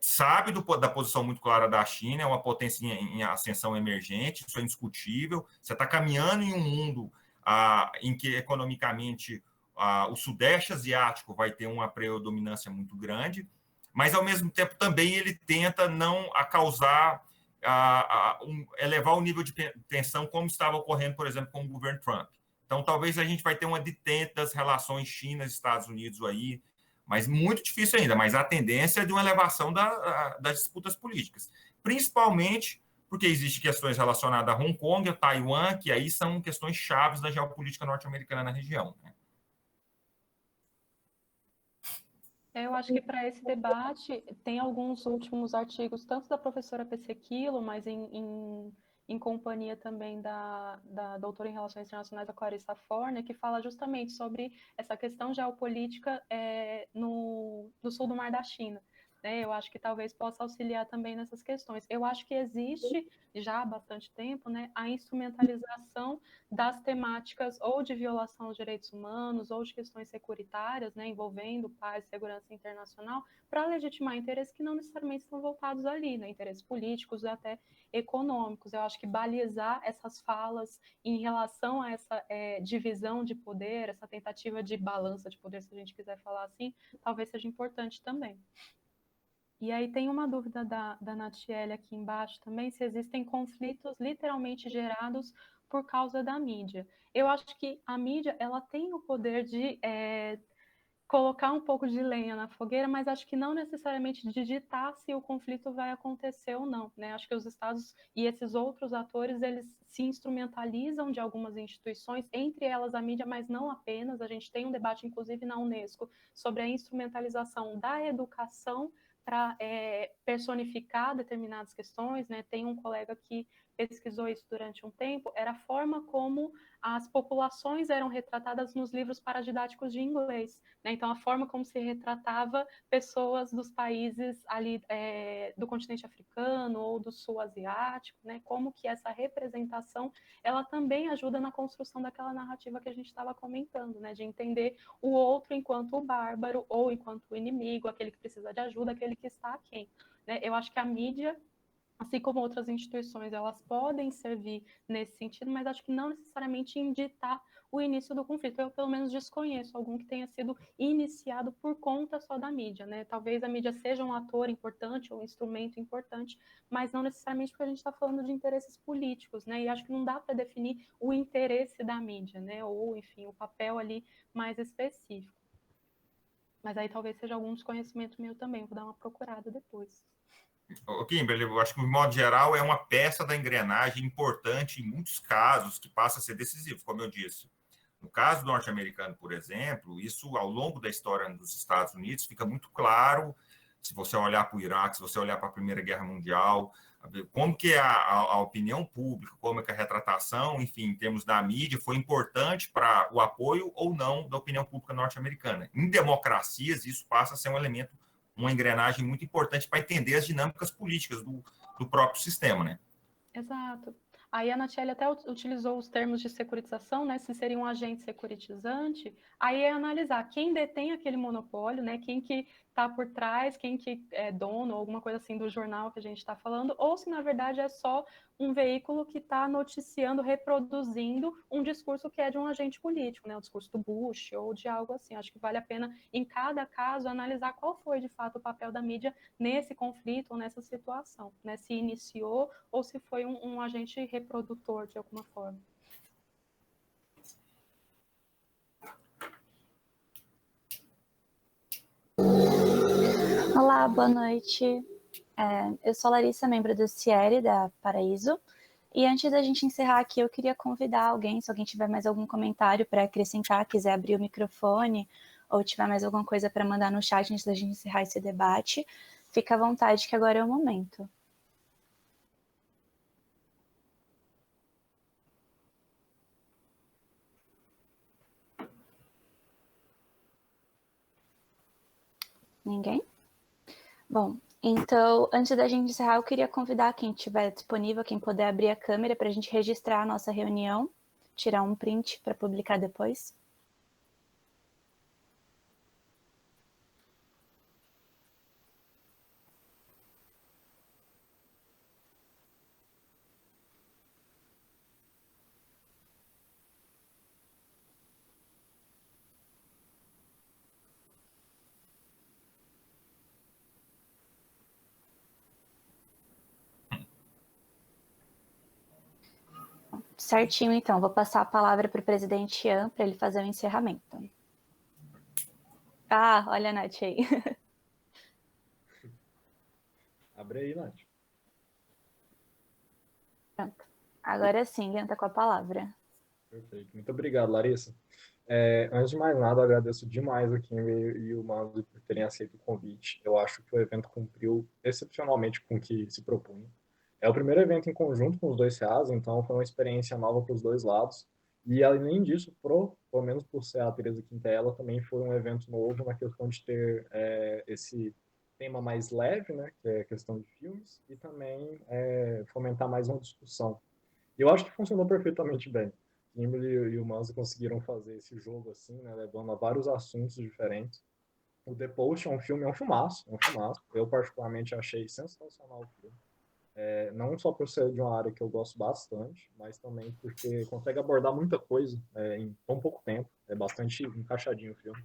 sabe da posição muito clara da China, é uma potência em ascensão emergente, isso é indiscutível. Você está caminhando em um mundo em que, economicamente, o Sudeste Asiático vai ter uma predominância muito grande, mas, ao mesmo tempo, também ele tenta não causar, elevar o nível de tensão, como estava ocorrendo, por exemplo, com o governo Trump. Então, talvez a gente vai ter uma detente das relações China-Estados Unidos aí, mas muito difícil ainda, mas a tendência é de uma elevação das disputas políticas, principalmente porque existem questões relacionadas a Hong Kong, a Taiwan, que aí são questões chaves da geopolítica norte-americana na região, né? Eu acho que para esse debate tem alguns últimos artigos, tanto da professora Pessequilo, mas em companhia também da doutora em Relações Internacionais, a Clarissa Forner, que fala justamente sobre essa questão geopolítica no sul do Mar da China. Eu acho que talvez possa auxiliar também nessas questões. Eu acho que existe já há bastante tempo, né, a instrumentalização das temáticas ou de violação aos direitos humanos ou de questões securitárias, né, envolvendo paz e segurança internacional, para legitimar interesses que não necessariamente estão voltados ali, né, interesses políticos e até econômicos. Eu acho que balizar essas falas em relação a essa divisão de poder, essa tentativa de balança de poder, se a gente quiser falar assim, talvez seja importante também. E aí tem uma dúvida da Natiele aqui embaixo também, se existem conflitos literalmente gerados por causa da mídia. Eu acho que a mídia ela tem o poder de colocar um pouco de lenha na fogueira, mas acho que não necessariamente digitar se o conflito vai acontecer ou não, né? Acho que os Estados e esses outros atores, eles se instrumentalizam de algumas instituições, entre elas a mídia, mas não apenas. A gente tem um debate, inclusive, na Unesco, sobre a instrumentalização da educação para personificar determinadas questões, né? Tem um colega que pesquisou isso durante um tempo, era a forma como as populações eram retratadas nos livros paradidáticos de inglês, né? Então, a forma como se retratava pessoas dos países ali do continente africano ou do sul asiático, né? Como que essa representação, ela também ajuda na construção daquela narrativa que a gente estava comentando, né? De entender o outro enquanto o bárbaro ou enquanto o inimigo, aquele que precisa de ajuda, aquele que está aquém, né? Eu acho que a mídia, assim como outras instituições, elas podem servir nesse sentido, mas acho que não necessariamente em ditar o início do conflito. Eu, pelo menos, desconheço algum que tenha sido iniciado por conta só da mídia, né? Talvez a mídia seja um ator importante ou um instrumento importante, mas não necessariamente porque a gente está falando de interesses políticos, né? E acho que não dá para definir o interesse da mídia, né? Ou, enfim, o papel ali mais específico. Mas aí talvez seja algum desconhecimento meu também, vou dar uma procurada depois. Kimberly, eu acho que, de modo geral, é uma peça da engrenagem importante em muitos casos, que passa a ser decisivo, como eu disse. No caso norte-americano, por exemplo, isso, ao longo da história dos Estados Unidos, fica muito claro, se você olhar para o Iraque, se você olhar para a Primeira Guerra Mundial, como que a opinião pública, como é que a retratação, enfim, em termos da mídia, foi importante para o apoio ou não da opinião pública norte-americana. Em democracias, isso passa a ser um elemento, uma engrenagem muito importante para entender as dinâmicas políticas do próprio sistema, né? Exato. Aí a Natiele até utilizou os termos de securitização, né? Se seria um agente securitizante, aí é analisar quem detém aquele monopólio, né? Quem que está por trás, quem que é dono, ou alguma coisa assim do jornal que a gente está falando, ou se na verdade é só um veículo que está noticiando, reproduzindo um discurso que é de um agente político, né? O discurso do Bush ou de algo assim. Acho que vale a pena, em cada caso, analisar qual foi de fato o papel da mídia nesse conflito ou nessa situação, né? Se iniciou ou se foi um agente reprodutor de alguma forma. Olá, boa noite. Eu sou a Larissa, membro do CIERE, da Paraíso. E antes da gente encerrar aqui, eu queria convidar alguém, se alguém tiver mais algum comentário para acrescentar, quiser abrir o microfone, ou tiver mais alguma coisa para mandar no chat antes da gente encerrar esse debate, fica à vontade, que agora é o momento. Ninguém? Bom, então, antes da gente encerrar, eu queria convidar quem estiver disponível, quem puder abrir a câmera para a gente registrar a nossa reunião, tirar um print para publicar depois. Certinho, então. Vou passar a palavra para o presidente Ian para ele fazer o encerramento. Ah, olha a Nath aí. Abre aí, Nath. Pronto. Agora sim, Ian está com a palavra. Perfeito. Muito obrigado, Larissa. Antes de mais nada, eu agradeço demais a Kim e o Mando por terem aceito o convite. Eu acho que o evento cumpriu excepcionalmente com o que se propunha. É o primeiro evento em conjunto com os dois CAs, então foi uma experiência nova para os dois lados. E além disso, pelo menos por ser a Teresa Quintela, também foi um evento novo na questão de ter esse tema mais leve, né, que é a questão de filmes, e também fomentar mais uma discussão. E eu acho que funcionou perfeitamente bem. Kimberly e o Manzo conseguiram fazer esse jogo assim, né, levando a vários assuntos diferentes. O The Post é um filmaço, é um filmaço. Eu particularmente achei sensacional o filme. Não só por ser de uma área que eu gosto bastante, mas também porque consegue abordar muita coisa em tão pouco tempo. É bastante encaixadinho o filme.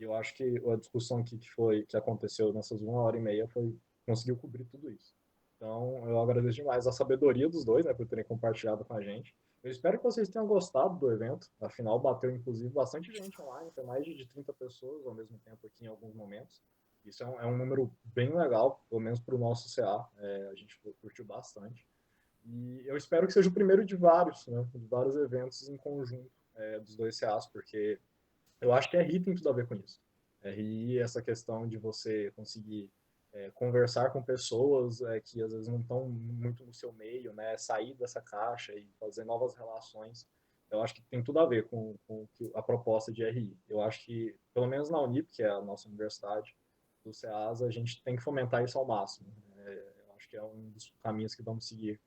E eu acho que a discussão que aconteceu nessas 1h30 conseguiu cobrir tudo isso. Então, eu agradeço demais a sabedoria dos dois, né, por terem compartilhado com a gente. Eu espero que vocês tenham gostado do evento. Afinal, bateu, inclusive, bastante gente online. Foi mais de 30 pessoas ao mesmo tempo aqui em alguns momentos. Isso é um número bem legal, pelo menos para o nosso CA. A gente curtiu bastante. E eu espero que seja o primeiro de vários, né, de vários eventos em conjunto dos dois CAs, porque eu acho que RI tem tudo a ver com isso. RI, essa questão de você conseguir conversar com pessoas que às vezes não estão muito no seu meio, né? Sair dessa caixa e fazer novas relações. Eu acho que tem tudo a ver com a proposta de RI. Eu acho que, pelo menos na Unip, que é a nossa universidade, do CEAS, a gente tem que fomentar isso ao máximo. Eu acho que é um dos caminhos que vamos seguir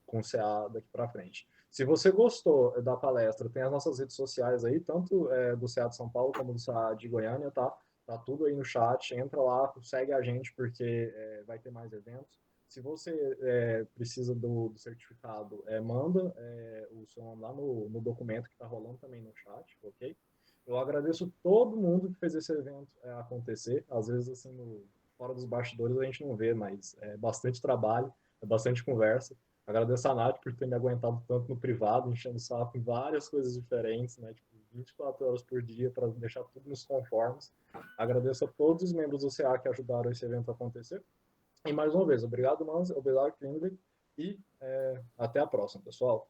com o CA daqui para frente. Se você gostou da palestra, tem as nossas redes sociais aí, tanto do CA de São Paulo como do CA de Goiânia, tá? Tá tudo aí no chat, entra lá, segue a gente, porque vai ter mais eventos. Se você precisa do certificado, manda o seu nome lá no documento que está rolando também no chat, ok? Eu agradeço todo mundo que fez esse evento acontecer. Às vezes, assim, fora dos bastidores a gente não vê, mas é bastante trabalho, é bastante conversa. Agradeço a Nath por ter me aguentado tanto no privado, enchendo o saco em várias coisas diferentes, né? Tipo, 24 horas por dia para deixar tudo nos conformes. Agradeço a todos os membros do CA que ajudaram esse evento a acontecer. E mais uma vez, obrigado, Mans, obrigado, Kimberly, e até a próxima, pessoal.